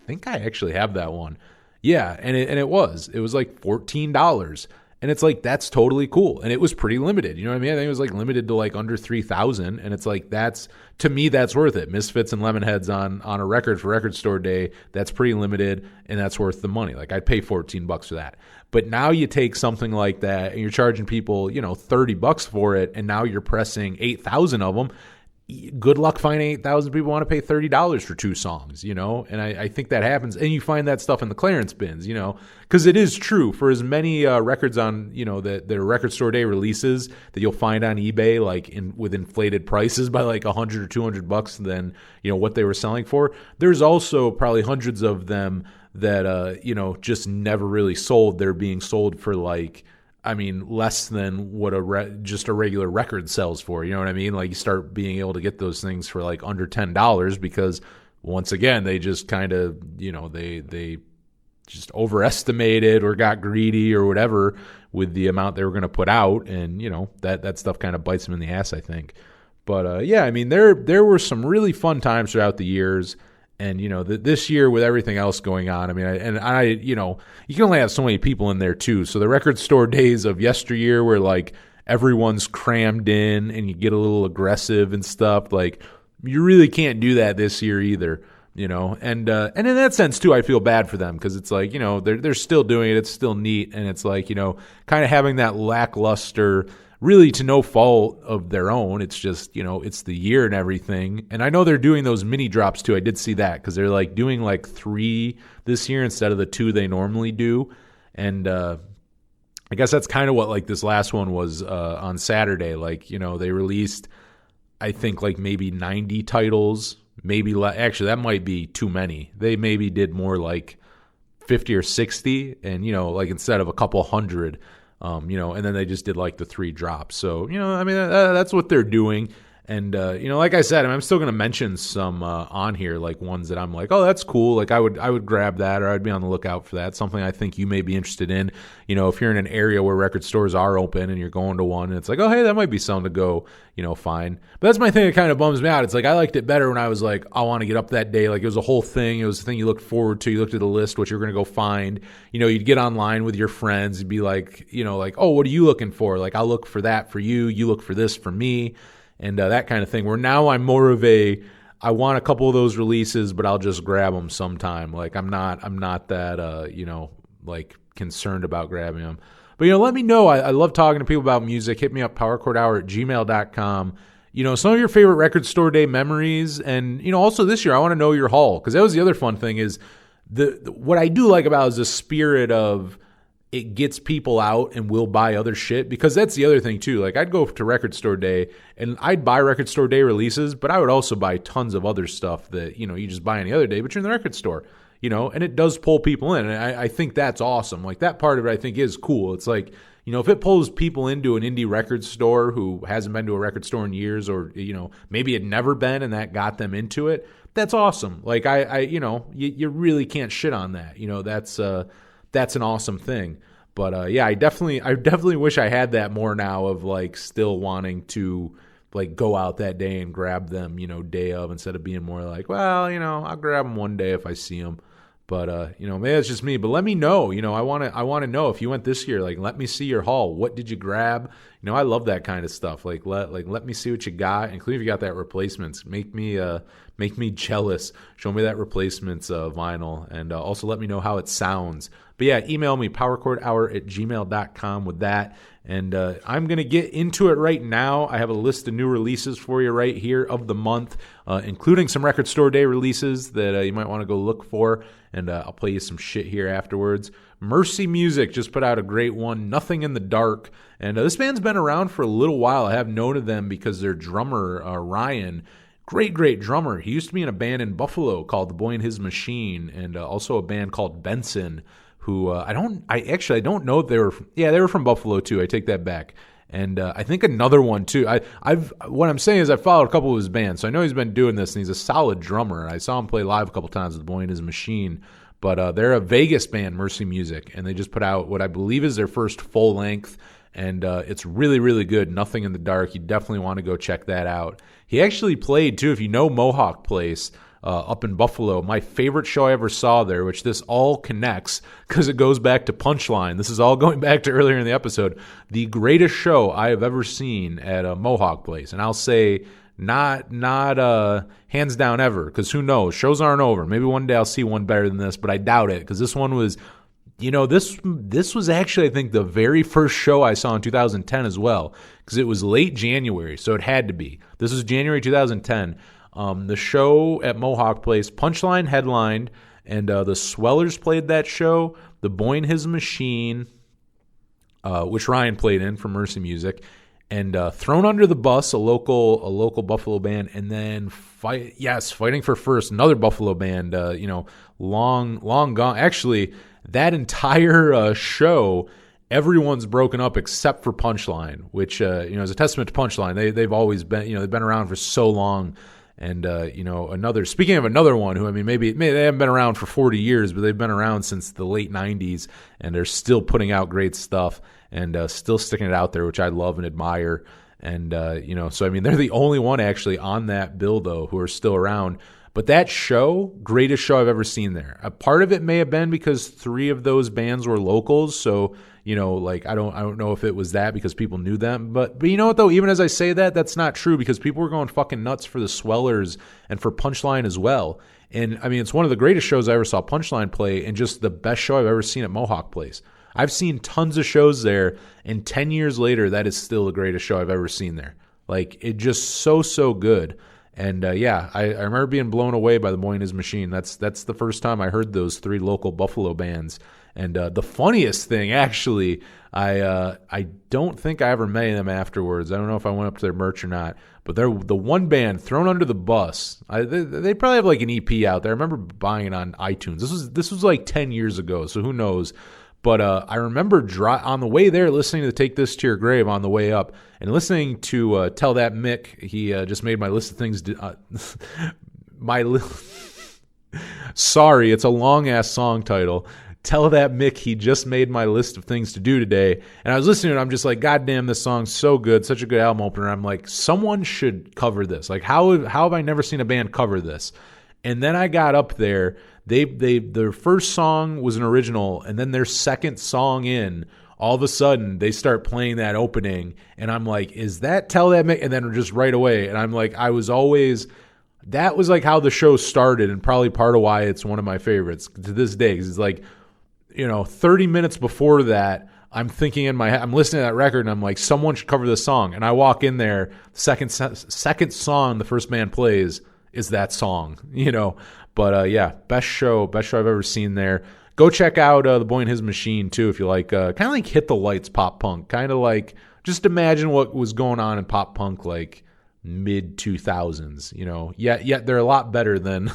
think I actually have that one. Yeah, and it was like $14. And it's like, that's totally cool. And it was pretty limited. You know what I mean? I think it was like limited to like under 3,000. And it's like, to me, that's worth it. Misfits and Lemonheads on a record for Record Store Day, that's pretty limited. And that's worth the money. Like, I'd pay $14 for that. But now you take something like that and you're charging people, $30 for it. And now you're pressing 8,000 of them. Good luck finding 8,000 people want to pay $30 for 2 songs, and I think that happens. And you find that stuff in the clearance bins, because it is true for as many records on, the Record Store Day releases that you'll find on eBay, like with inflated prices by like $100 or $200 than, what they were selling for. There's also probably hundreds of them that, just never really sold. They're being sold for like, less than what just a regular record sells for. You know what I mean? Like, you start being able to get those things for like under $10 because, once again, they just kind of, they just overestimated or got greedy or whatever with the amount they were going to put out, and that stuff kind of bites them in the ass, I think. But yeah, there were some really fun times throughout the years. And, this year with everything else going on, you can only have so many people in there too. So the Record Store Days of yesteryear where like everyone's crammed in and you get a little aggressive and stuff, like you really can't do that this year either, and in that sense too, I feel bad for them because it's like, they're still doing it. It's still neat. And it's like, kind of having that lackluster, really to no fault of their own. It's just, it's the year and everything. And I know they're doing those mini drops too. I did see that because they're like doing like 3 this year instead of the 2 they normally do. And I guess that's kind of what like this last one was on Saturday. Like, they released, I think, like maybe 90 titles, maybe actually that might be too many. They maybe did more like 50 or 60, and like instead of a couple hundred, and then they just did like the 3 drops. So I mean that's what they're doing. And like I said, I'm still going to mention some on here, like ones that I'm like, oh, that's cool. Like I would grab that, or I'd be on the lookout for that. Something I think you may be interested in. If you're in an area where record stores are open and you're going to one, and it's like, oh, hey, that might be something to go, find. But that's my thing that kind of bums me out. It's like I liked it better when I was like, I want to get up that day. Like it was a whole thing. It was the thing you looked forward to. You looked at the list, what you're going to go find. You'd get online with your friends. You'd be like, like, oh, what are you looking for? Like I'll look for that for you. You look for this for me. And that kind of thing, where now I'm more of I want a couple of those releases, but I'll just grab them sometime. Like I'm not that, like concerned about grabbing them. But, let me know. I love talking to people about music. Hit me up, powerchordhour@gmail.com. Some of your favorite record store day memories. And, also this year, I want to know your haul. Because that was the other fun thing is what I do like about is the spirit of it gets people out and will buy other shit, because that's the other thing too. Like I'd go to record store day and I'd buy record store day releases, but I would also buy tons of other stuff that, you just buy any other day, but you're in the record store, and it does pull people in. And I think that's awesome. Like that part of it I think is cool. It's like, if it pulls people into an indie record store who hasn't been to a record store in years, or, maybe had never been and that got them into it, that's awesome. Like you really can't shit on that. That's an awesome thing. But I definitely wish I had that more now, of like still wanting to like go out that day and grab them, day of, instead of being more like, well, I'll grab them one day if I see them. But maybe that's just me. But let me know. I want to know if you went this year. Like, let me see your haul. What did you grab? I love that kind of stuff. Like let me see what you got, including if you got that replacements. Make me jealous. Show me that replacements vinyl, and also let me know how it sounds. But yeah, email me, powerchordhour@gmail.com with that. And I'm going to get into it right now. I have a list of new releases for you right here of the month, including some record store day releases that you might want to go look for. And I'll play you some shit here afterwards. Mercy Music just put out a great one, Nothing in the Dark. And this band's been around for a little while. I have known of them because their drummer, Ryan, great drummer. He used to be in a band in Buffalo called The Boy and His Machine, and also a band called Benson, who I don't know if they were from Buffalo too. I take that back. And I think another one too. What I'm saying is I followed a couple of his bands, so I know he's been doing this, and he's a solid drummer. I saw him play live a couple times with The Boy and His Machine. But they're a Vegas band, Mercy Music, and they just put out what I believe is their first full length, and it's really, really good. Nothing in the Dark. You definitely want to go check that out. He actually played too, if you know Mohawk Place, up in Buffalo. My favorite show I ever saw there, which this all connects because it goes back to Punchline. This is all going back to earlier in the episode. The greatest show I have ever seen at a Mohawk Place, and I'll say not hands down ever, because who knows? Shows aren't over. Maybe one day I'll see one better than this, but I doubt it, because this one was, this was actually, I think, the very first show I saw in 2010 as well, because it was late January, so it had to be. This was January 2010. The show at Mohawk Place, Punchline headlined, and the Swellers played that show. The Boy and His Machine, which Ryan played in from Mercy Music, and Thrown Under the Bus, a local Buffalo band, and then Fighting for First, another Buffalo band. Long gone. Actually, that entire show, everyone's broken up except for Punchline, which is a testament to Punchline. They've always been, they've been around for so long. And, speaking of another one who, maybe they haven't been around for 40 years, but they've been around since the late 90s, and they're still putting out great stuff and still sticking it out there, which I love and admire. And, so, they're the only one actually on that bill, though, who are still around. But that show, greatest show I've ever seen there. A part of it may have been because 3 of those bands were locals, so I don't know if it was that because people knew them. But you know what, though? Even as I say that, that's not true, because people were going fucking nuts for the Swellers and for Punchline as well. And, it's one of the greatest shows I ever saw Punchline play, and just the best show I've ever seen at Mohawk Place. I've seen tons of shows there, and 10 years later, that is still the greatest show I've ever seen there. Like, it just so good. And, I remember being blown away by The Boy and His Machine. That's the first time I heard those 3 local Buffalo bands. And the funniest thing, actually, I don't think I ever met them afterwards. I don't know if I went up to their merch or not. But they're the one band thrown under the bus. They probably have like an EP out there. I remember buying it on iTunes. This was like 10 years ago, so who knows? But I remember on the way there listening to Take This to Your Grave on the way up and listening to Tell That Mick. He just made my list of things. Sorry, it's a long-ass song title. Tell That Mick He just made my list of things to do today. And I was listening to it, I'm just like, God damn, this song's so good, such a good album opener. I'm like, someone should cover this. Like, how have I never seen a band cover this? And then I got up there. Their first song was an original, and then their second song in, all of a sudden they start playing that opening, and I'm like, is that Tell That Mick? And then just right away, and I'm like, that was like how the show started, and probably part of why it's one of my favorites to this day. 'Cause it's like, 30 minutes before that, I'm thinking in my head, I'm listening to that record, and I'm like, someone should cover this song. And I walk in there, second song the first band plays is that song, But yeah, best show I've ever seen there. Go check out The Boy and His Machine too if you like. Kind of like Hit the Lights pop punk. Kind of like, just imagine what was going on in pop punk like mid 2000s, Yet they're a lot better than.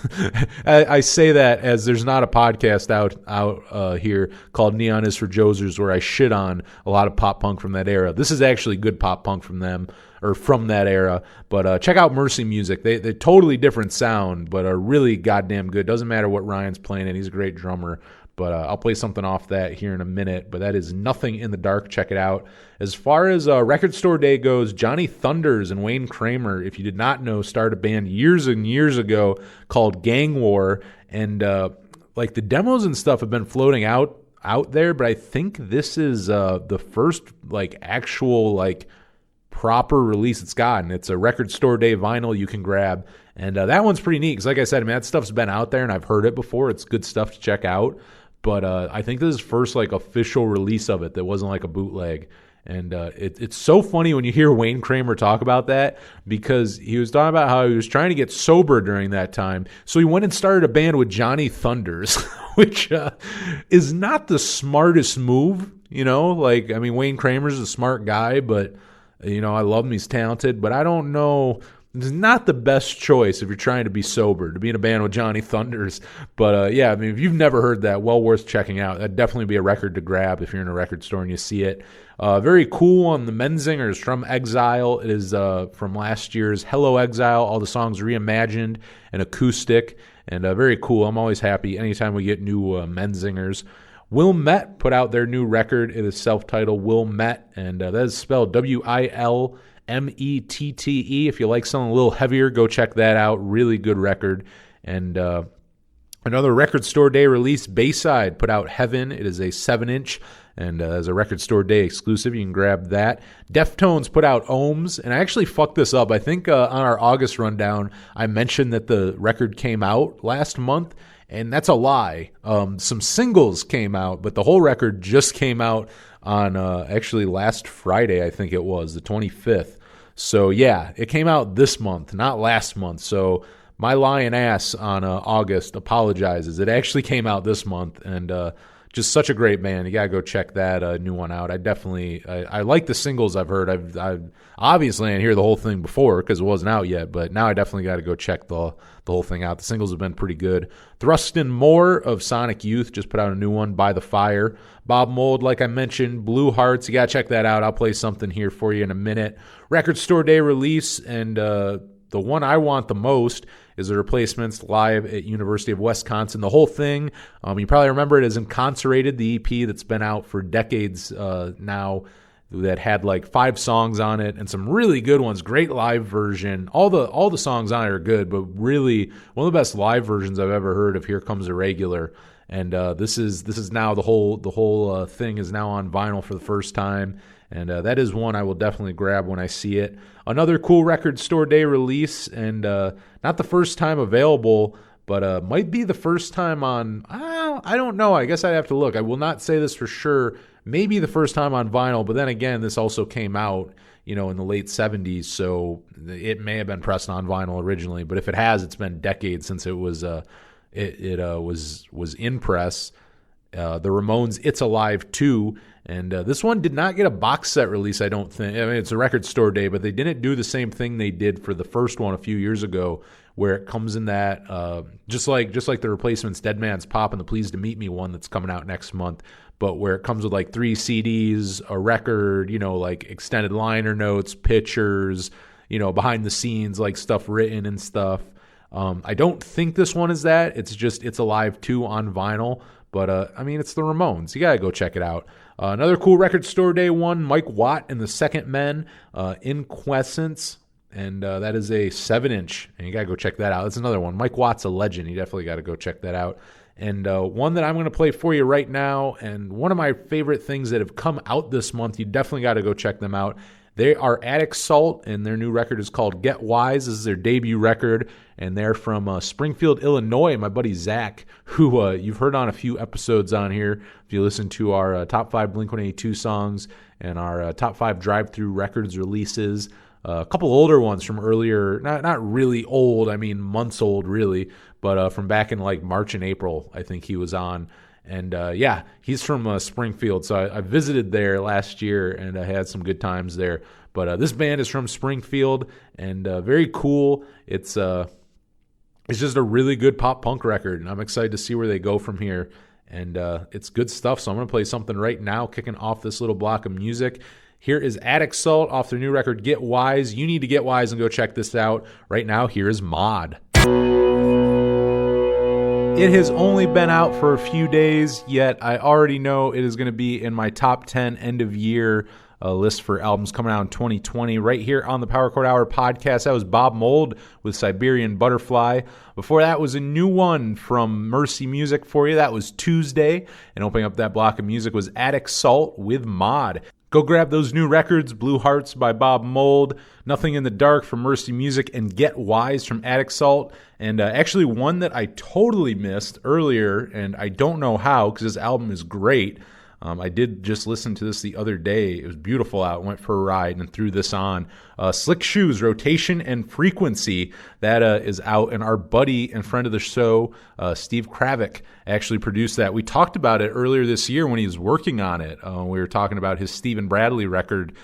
I say that as there's not a podcast out here called Neon is for Josers where I shit on a lot of pop punk from that era. This is actually good pop punk from them or from that era. But check out Mercy Music. They're totally different sound, but are really goddamn good. Doesn't matter what Ryan's playing, and he's a great drummer. But I'll play something off that here in a minute. But that is Nothing in the Dark. Check it out. As far as Record Store Day goes, Johnny Thunders and Wayne Kramer, if you did not know, started a band years and years ago called Gang War. And like the demos and stuff have been floating out there. But I think this is the first like actual like proper release it's gotten. It's a Record Store Day vinyl you can grab. And that one's pretty neat because like I said, that stuff's been out there and I've heard it before. It's good stuff to check out. But I think this is first like official release of it that wasn't like a bootleg. And it's so funny when you hear Wayne Kramer talk about that because he was talking about how he was trying to get sober during that time. So he went and started a band with Johnny Thunders, which is not the smartest move, Like, I mean, Wayne Kramer's a smart guy, but, I love him. He's talented. But I don't know. It's not the best choice if you're trying to be sober, to be in a band with Johnny Thunders. But, yeah, I mean, if you've never heard that, well worth checking out. That'd definitely be a record to grab if you're in a record store and you see it. Very cool on the Menzingers from Exile. It is from last year's Hello Exile. All the songs reimagined and acoustic. And very cool. I'm always happy anytime we get new Menzingers. Wilmette put out their new record. It is self-titled Wilmette. And that is spelled Wilmette. If you like something a little heavier, go check that out. Really good record. And another Record Store Day release, Bayside put out Heaven. It is a 7-inch and as a Record Store Day exclusive. You can grab that. Deftones put out Ohms, and I actually fucked this up. I think on our August rundown, I mentioned that the record came out last month, and that's a lie. Some singles came out, but the whole record just came out on actually last Friday, I think it was, the 25th. So, yeah, it came out this month, not last month. So my lying ass on August apologizes. It actually came out this month, and just such a great band. You got to go check that new one out. I like the singles I've heard. I've obviously I didn't hear the whole thing before because it wasn't out yet, but now I definitely got to go check the whole thing out. The singles have been pretty good. Thrustin Moore of Sonic Youth just put out a new one, By the Fire. Bob Mould, like I mentioned, Blue Hearts. You got to check that out. I'll play something here for you in a minute. Record Store Day release, and the one I want the most is the Replacements live at University of Wisconsin. The whole thing, you probably remember it as Incarcerated, the EP that's been out for decades now, that had like 5 songs on it and some really good ones. Great live version. All the songs on it are good, but really one of the best live versions I've ever heard of Here Comes a Regular. And this is now the whole thing is now on vinyl for the first time. And that is one I will definitely grab when I see it. Another cool Record Store Day release, and not the first time available, but might be the first time on, I don't know. I guess I'd have to look. I will not say this for sure. Maybe the first time on vinyl, but then again, this also came out, in the late 70s, so it may have been pressed on vinyl originally. But if it has, it's been decades since it was was in press. The Ramones' It's Alive 2. And this one did not get a box set release, I don't think. I mean, it's a record store day, but they didn't do the same thing they did for the first one a few years ago, where it comes in that, just like the Replacements' Dead Man's Pop and the Pleased to Meet Me one that's coming out next month, but where it comes with like 3 CDs, a record, like extended liner notes, pictures, behind the scenes, like stuff written and stuff. I don't think this one is that. It's just It's Alive 2 on vinyl. But, I mean, it's the Ramones. You got to go check it out. Another cool record store day one, Mike Watt and the Second Men, Inquescence. And that is a 7-inch. And you got to go check that out. That's another one. Mike Watt's a legend. You definitely got to go check that out. And one that I'm going to play for you right now, and one of my favorite things that have come out this month, you definitely got to go check them out. They are Attic Salt, and their new record is called Get Wise. This is their debut record, and they're from Springfield, Illinois. My buddy Zach, who you've heard on a few episodes on here, if you listen to our top 5 Blink-182 songs and our top 5 Drive-Thru Records releases. A couple older ones from earlier, not really old, I mean months old really, but from back in like March and April, I think he was on. And yeah, he's from Springfield, so I visited there last year, and I had some good times there. But this band is from Springfield, and very cool. It's just a really good pop punk record, and I'm excited to see where they go from here. And it's good stuff, so I'm going to play something right now, kicking off this little block of music. Here is Attic Salt off their new record, Get Wise. You need to get wise and go check this out. Right now, here is Mod. It has only been out for a few days, yet I already know it is going to be in my top 10 end-of-year list for albums coming out in 2020. Right here on the Power Chord Hour podcast, that was Bob Mould with Siberian Butterfly. Before that was a new one from Mercy Music for you. That was Tuesday. And opening up that block of music was Attic Salt with Mod. Go grab those new records, Blue Hearts by Bob Mould, Nothing in the Dark from Mercy Music, and Get Wise from Attic Salt. And actually one that I totally missed earlier, and I don't know how because this album is great. I did just listen to this the other day. It was beautiful out. Went for a ride and threw this on. Slick Shoes, Rotation and Frequency. That is out. And our buddy and friend of the show, Steve Kravick, actually produced that. We talked about it earlier this year when he was working on it. We were talking about his Stephen Bradley record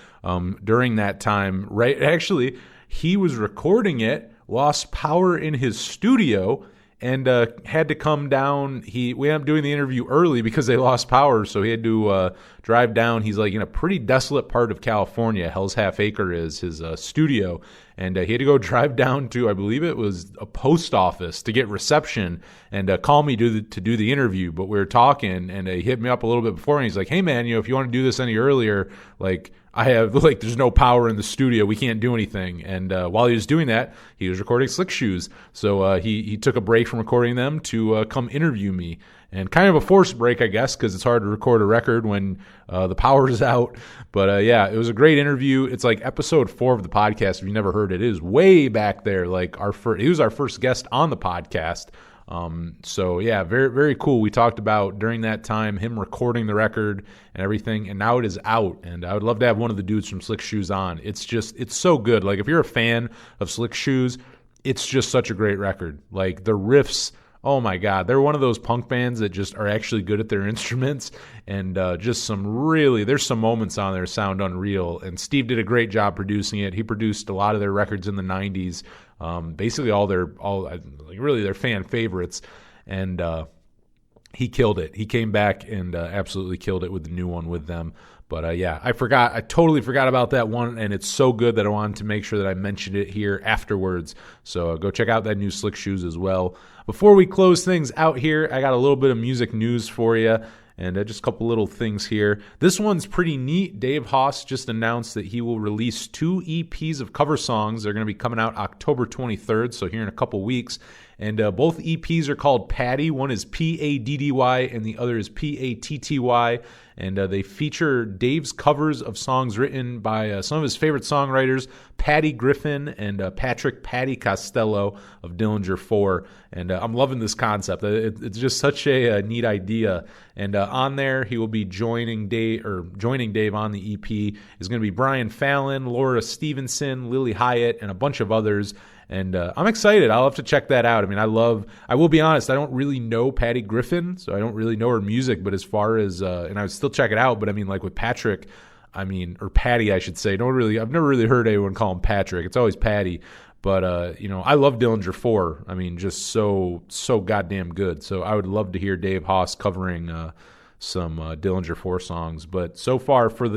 during that time. Right? Actually, he was recording it, lost power in his studio, and had to come down. We ended up doing the interview early because they lost power, so he had to drive down. He's like in a pretty desolate part of California. Hell's Half Acre is his studio, and he had to go drive down to, I believe it was a post office to get reception and call me to do the interview. But we were talking, and he hit me up a little bit before, and he's like, "Hey man, if you want to do this any earlier, like I have there's no power in the studio. We can't do anything." And while he was doing that, he was recording Slick Shoes. So he took a break from recording them to come interview me. And kind of a forced break, I guess, because it's hard to record a record when the power is out. But yeah, it was a great interview. It's like episode 4 of the podcast. If you never heard it, it is way back there. Like he was our first guest on the podcast. So yeah, very, very cool. We talked about during that time him recording the record and everything, and now it is out, and I would love to have one of the dudes from Slick Shoes on. It's so good. Like if you're a fan of Slick Shoes, it's just such a great record. Like the riffs, oh my God, they're one of those punk bands that just are actually good at their instruments, and there's some moments on there that sound unreal, and Steve did a great job producing it. He produced a lot of their records in the 90s, basically all their fan favorites, and he killed it. He came back and absolutely killed it with the new one with them. But yeah, I totally forgot about that one, and it's so good that I wanted to make sure that I mentioned it here afterwards. So go check out that new Slick Shoes as well. Before we close things out here, I got a little bit of music news for you, and just a couple little things here. This one's pretty neat. Dave Haas just announced that he will release 2 EPs of cover songs. They're going to be coming out October 23rd, so here in a couple weeks. And both EPs are called Paddy. One is P-A-D-D-Y, and the other is P-A-T-T-Y. And they feature Dave's covers of songs written by some of his favorite songwriters, Patty Griffin and Patrick Patty Costello of Dillinger 4. And I'm loving this concept. It's just such a neat idea. And on there, he will be joining Dave on the EP is going to be Brian Fallon, Laura Stevenson, Lily Hyatt, and a bunch of others. And I'm excited. I'll have to check that out. I mean, I will be honest, I don't really know Patty Griffin, so I don't really know her music, but as far as, and I would still check it out, but I mean, like with Patrick, or Patty, I should say, I've never really heard anyone call him Patrick. It's always Patty. But, I love Dillinger 4. I mean, just so goddamn good. So I would love to hear Dave Haas covering some Dillinger 4 songs. But so far for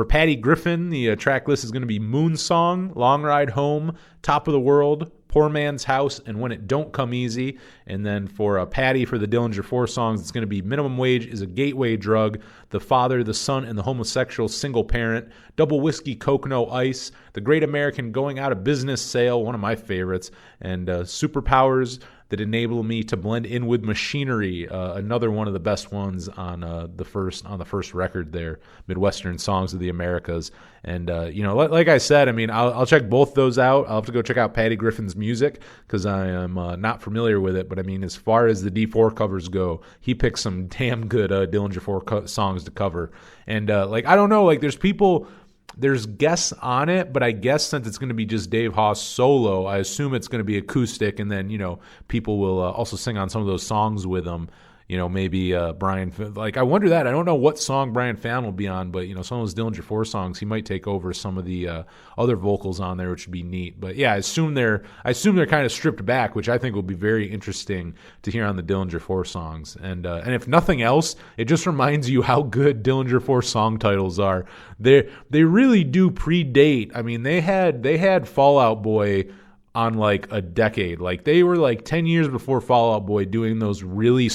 Patty Griffin, the track list is going to be Moon Song, Long Ride Home, Top of the World, Poor Man's House, and When It Don't Come Easy. And then for Patty, for the Dillinger 4 songs, it's going to be Minimum Wage is a Gateway Drug, The Father, the Son, and the Homosexual Single Parent, Double Whiskey, Coke No Ice, The Great American Going Out of Business Sale, one of my favorites, and Superpowers that Enable Me to Blend In with Machinery, another one of the best ones on the first record there, Midwestern Songs of the Americas. And like I said, I mean, I'll check both those out. I'll have to go check out Patty Griffin's music because I am not familiar with it. But I mean, as far as the D4 covers go, he picks some damn good Dillinger 4 songs to cover. And I don't know, there's guests on it, but I guess since it's going to be just Dave Haas solo, I assume it's going to be acoustic, and then, people will also sing on some of those songs with him. Maybe Brian, I wonder that. I don't know what song Brian Fallon will be on, but, some of those Dillinger 4 songs, he might take over some of the other vocals on there, which would be neat. But yeah, I assume they're kind of stripped back, which I think will be very interesting to hear on the Dillinger 4 songs. And if nothing else, it just reminds you how good Dillinger 4 song titles are. They really do predate. I mean, they had Fall Out Boy on a decade. They were 10 years before Fall Out Boy doing those really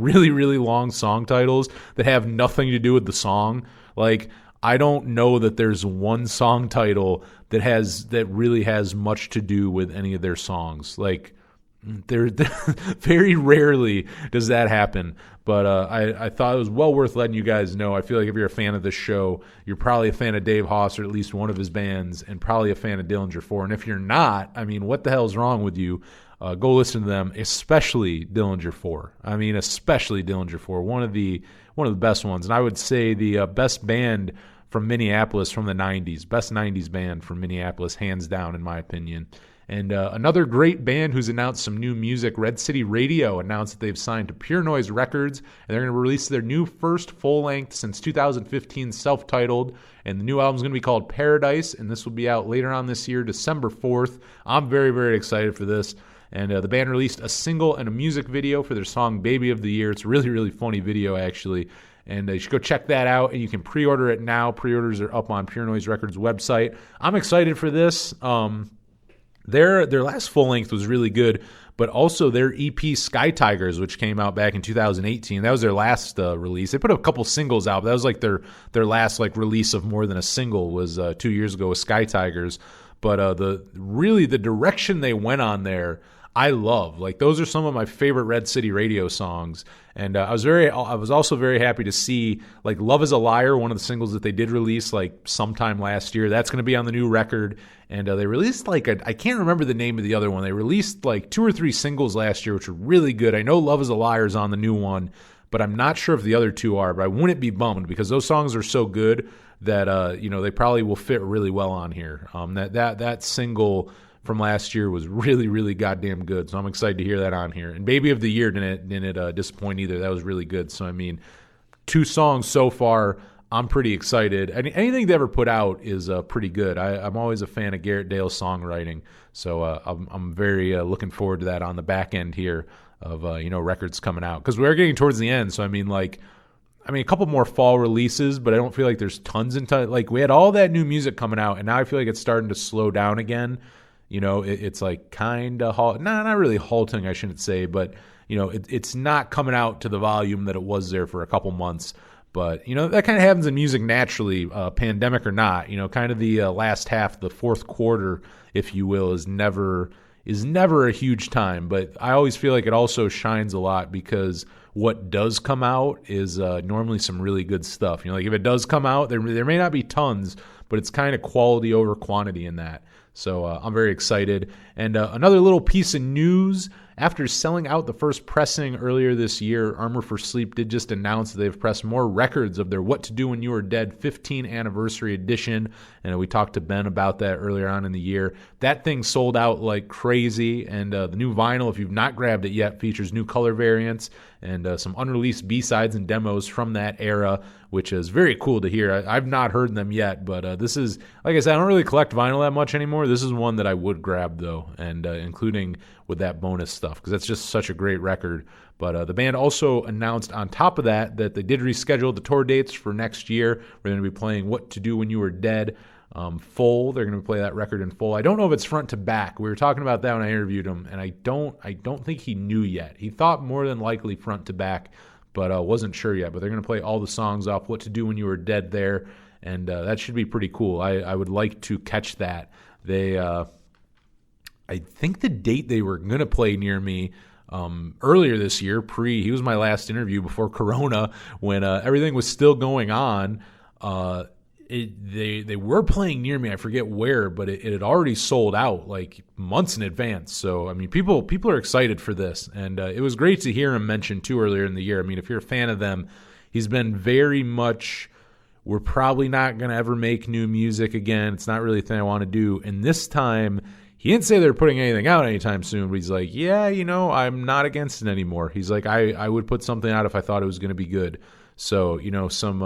really long song titles that have nothing to do with the song. I don't know that there's one song title that really has much to do with any of their songs. There very rarely does that happen, but I thought it was well worth letting you guys know. I feel like if you're a fan of this show, you're probably a fan of Dave Haas or at least one of his bands, and probably a fan of Dillinger 4. And if you're not, I mean, what the hell's wrong with you? Go listen to them, especially Dillinger 4. I mean, especially Dillinger 4, one of the best ones, and I would say the best band from Minneapolis from the 90s, best 90s band from Minneapolis, hands down, in my opinion. And another great band who's announced some new music, Red City Radio, announced that they've signed to Pure Noise Records, and they're going to release their new first full-length since 2015, self-titled, and the new album's going to be called Paradise, and this will be out later on this year, December 4th. I'm very, very excited for this. And the band released a single and a music video for their song Baby of the Year. It's a really, really funny video, actually. And you should go check that out, and you can pre-order it now. Pre-orders are up on Pure Noise Records' website. I'm excited for this. Their last full length was really good, but also their EP Sky Tigers, which came out back in 2018, that was their last release. They put a couple singles out, but that was their last release of more than a single was 2 years ago with Sky Tigers. But the direction they went on there, I love. Those are some of my favorite Red City Radio songs. And I was also very happy to see Love Is a Liar, one of the singles that they did release sometime last year. That's going to be on the new record. And they released I can't remember the name of the other one. They released 2 or 3 singles last year, which were really good. I know Love Is a Liar is on the new one, but I'm not sure if the other two are. But I wouldn't be bummed because those songs are so good that they probably will fit really well on here. That single from last year was really, really goddamn good. So I'm excited to hear that on here. And Baby of the Year didn't disappoint either. That was really good. So, I mean, 2 songs so far, I'm pretty excited. Anything they ever put out is pretty good. I'm always a fan of Garrett Dale's songwriting. So I'm very looking forward to that on the back end here of, records coming out. Because we're getting towards the end. So, I mean, a couple more fall releases, but I don't feel like there's tons and tons. We had all that new music coming out, and now I feel like it's starting to slow down again. It's kind of not really halting, I shouldn't say, but it's not coming out to the volume that it was there for a couple months. But that kind of happens in music naturally, pandemic or not. Kind of the last half, the fourth quarter, if you will, is never a huge time. But I always feel like it also shines a lot because what does come out is normally some really good stuff. If it does come out, there may not be tons, but it's kind of quality over quantity in that. So I'm very excited. And another little piece of news, After selling out the first pressing earlier this year, Armor for Sleep did just announce that they've pressed more records of their What to Do When You Are Dead 15th anniversary edition, and we talked to Ben about that earlier on in the year. That thing sold out like crazy, and the new vinyl, if you've not grabbed it yet, features new color variants and some unreleased B-sides and demos from that era, which is very cool to hear. I've not heard them yet, but this is, like I said, I don't really collect vinyl that much anymore. This is one that I would grab, though, and including with that bonus stuff, because that's just such a great record. But the band also announced on top of that they did reschedule the tour dates for next year. We're going to be playing What to Do When You Were Dead full. They're going to play that record in full. I don't know if it's front to back. We were talking about that when I interviewed him, and I don't think he knew yet. He thought more than likely front to back, but wasn't sure yet. But they're going to play all the songs off What to Do When You Were Dead there, and that should be pretty cool. I would like to catch that. They, I think the date they were going to play near me earlier this year, he was my last interview before Corona, when everything was still going on. They were playing near me. I forget where, but it had already sold out like months in advance. So, I mean, people are excited for this. And it was great to hear him mention, too, earlier in the year. I mean, if you're a fan of them, he's been very much, we're probably not going to ever make new music again. It's not really a thing I want to do. And this time, he didn't say they're putting anything out anytime soon, but he's like, yeah, I'm not against it anymore. He's like, I would put something out if I thought it was going to be good. So, some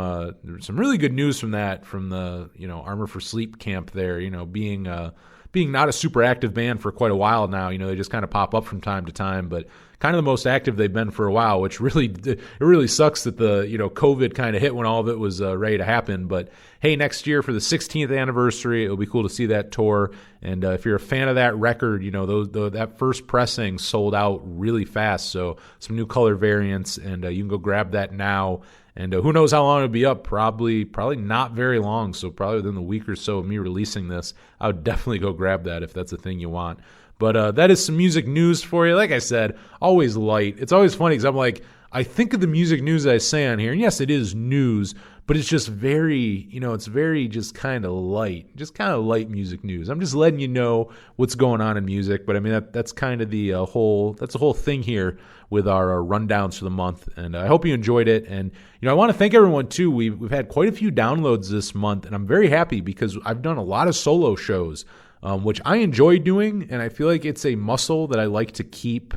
really good news from the, Armor for Sleep camp there, being not a super active band for quite a while now. They just kind of pop up from time to time, but kind of the most active they've been for a while, which it really sucks that the, COVID kind of hit when all of it was ready to happen. But hey, next year for the 16th anniversary, it'll be cool to see that tour. And if you're a fan of that record, that first pressing sold out really fast. So some new color variants, and you can go grab that now. And who knows how long it'll be up? Probably not very long. So probably within a week or so of me releasing this, I would definitely go grab that if that's a thing you want. But that is some music news for you. Like I said, always light. It's always funny because I'm like, I think of the music news that I say on here, and yes, it is news, but it's just very, it's very just kind of light music news. I'm just letting you know what's going on in music. But I mean, that's kind of the whole thing here with our rundowns for the month. And I hope you enjoyed it. And, I want to thank everyone too. We've had quite a few downloads this month, and I'm very happy because I've done a lot of solo shows, which I enjoy doing. And I feel like it's a muscle that I like to keep.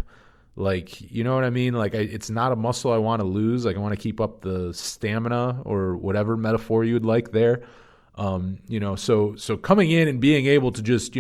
Like, you know what I mean? Like, it's not a muscle I want to lose. Like, I want to keep up the stamina, or whatever metaphor you would like there. So coming in and being able to just,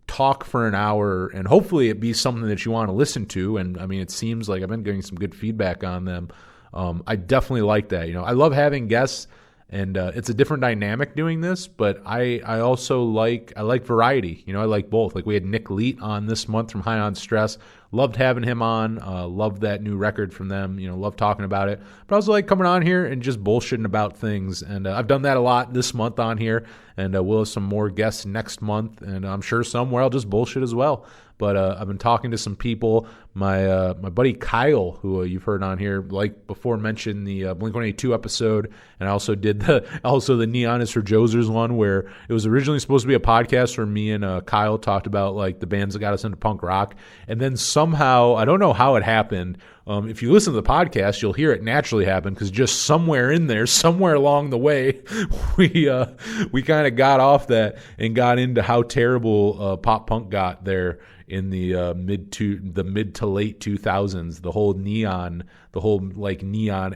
talk for an hour, and hopefully it be something that you want to listen to. And I mean, it seems like I've been getting some good feedback on them. I definitely like that. I love having guests, and it's a different dynamic doing this, but I also like variety. I like both. Like, we had Nick Leet on this month from High on Stress. Loved having him on. Loved that new record from them. Loved talking about it. But I also like coming on here and just bullshitting about things. And I've done that a lot this month on here. And we'll have some more guests next month. And I'm sure somewhere I'll just bullshit as well. But I've been talking to some people. My buddy Kyle, who you've heard on here, like before mentioned the Blink-182 episode, and I also did the Neon is for Josers one, where it was originally supposed to be a podcast where me and Kyle talked about like the bands that got us into punk rock, and then somehow, I don't know how it happened. If you listen to the podcast, you'll hear it naturally happen, because just somewhere in there, somewhere along the way, we kind of got off that and got into how terrible pop punk got there in the mid to late 2000s, the whole neon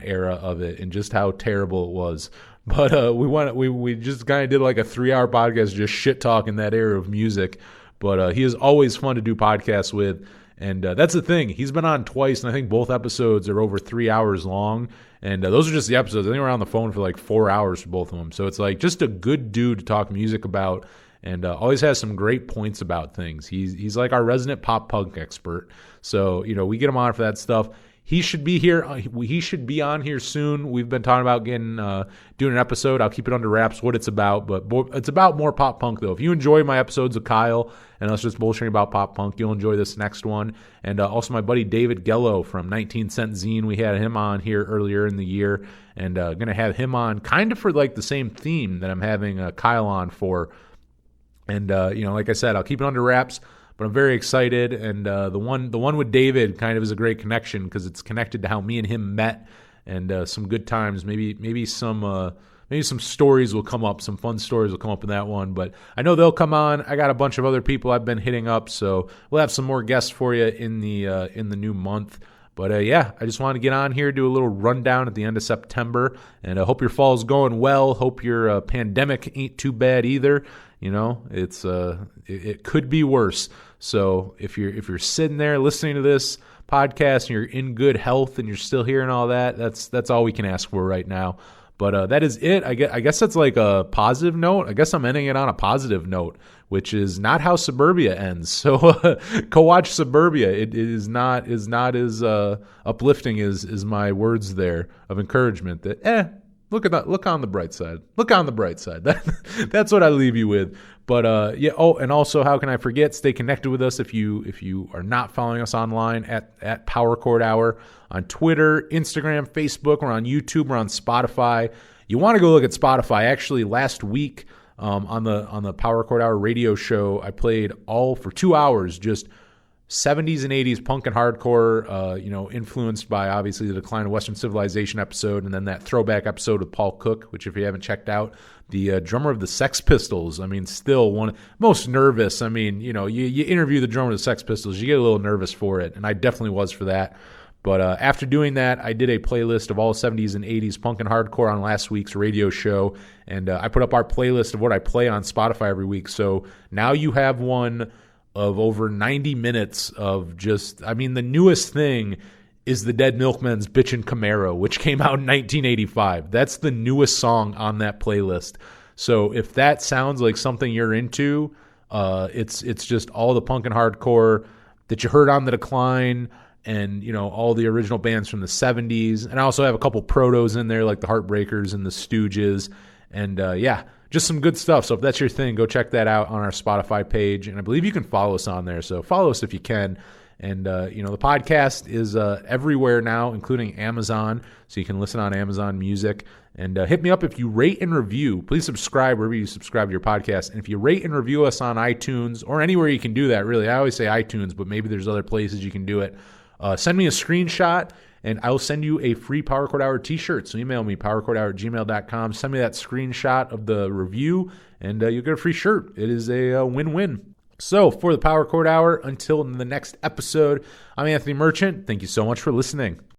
era of it, and just how terrible it was. But we just kind of did like a 3-hour podcast just shit talking that era of music. But he is always fun to do podcasts with. And that's the thing. He's been on twice, and I think both episodes are over 3 hours long. And those are just the episodes. I think we're on the phone for like 4 hours for both of them. So it's like just a good dude to talk music about, and always has some great points about things. He's like our resident pop punk expert. So, we get him on for that stuff. He should be here. He should be on here soon. We've been talking about doing an episode. I'll keep it under wraps what it's about, but it's about more pop punk though. If you enjoy my episodes of Kyle and us just bullshitting about pop punk, you'll enjoy this next one. And also my buddy David Gello from 19 Cent Zine. We had him on here earlier in the year, and going to have him on kind of for like the same theme that I'm having Kyle on for. And like I said, I'll keep it under wraps. but I'm very excited. And the one with David kind of is a great connection because it's connected to how me and him met, and some good times. Maybe some stories will come up, some fun stories will come up in that one. But I know they'll come on. I got a bunch of other people I've been hitting up, so we'll have some more guests for you in the new month. But I just want to get on here, do a little rundown at the end of September, and I hope your fall's going well. Hope your pandemic ain't too bad either. You know, it could be worse. So if you're sitting there listening to this podcast and you're in good health and you're still hearing all that, that's all we can ask for right now. But that is it. I guess that's like a positive note. I guess I'm ending it on a positive note, which is not how Suburbia ends. So go watch Suburbia. It is not as uplifting as my words there of encouragement. That look on the bright side. Look on the bright side. That's what I leave you with. But Oh, and also, how can I forget? Stay connected with us if you are not following us online at Power Chord Hour on Twitter, Instagram, Facebook. We're on YouTube. We're on Spotify. You want to go look at Spotify. Actually, last week on the Power Chord Hour radio show, I played all for 2 hours just 70s and 80s punk and hardcore, influenced by obviously the Decline of Western Civilization episode, and then that throwback episode with Paul Cook, which if you haven't checked out, the drummer of the Sex Pistols. I mean, still one most nervous. I mean, you interview the drummer of the Sex Pistols, you get a little nervous for it, and I definitely was for that. But after doing that, I did a playlist of all 70s and 80s punk and hardcore on last week's radio show, and I put up our playlist of what I play on Spotify every week. So now you have one of over 90 minutes of the newest thing is the Dead Milkmen's Bitchin' Camaro, which came out in 1985. That's the newest song on that playlist. So if that sounds like something you're into, it's just all the punk and hardcore that you heard on The Decline, and all the original bands from the 70s. And I also have a couple protos in there, like the Heartbreakers and the Stooges. And just some good stuff. So if that's your thing, go check that out on our Spotify page. And I believe you can follow us on there. So follow us if you can. And, the podcast is everywhere now, including Amazon. So you can listen on Amazon Music. And hit me up if you rate and review. Please subscribe wherever you subscribe to your podcast. And if you rate and review us on iTunes, or anywhere you can do that, really. I always say iTunes, but maybe there's other places you can do it. Send me a screenshot, and I'll send you a free Power Chord Hour t-shirt. So email me, powerchordhour@gmail.com. Send me that screenshot of the review, and you'll get a free shirt. It is a win-win. So for the Power Chord Hour, until the next episode, I'm Anthony Merchant. Thank you so much for listening.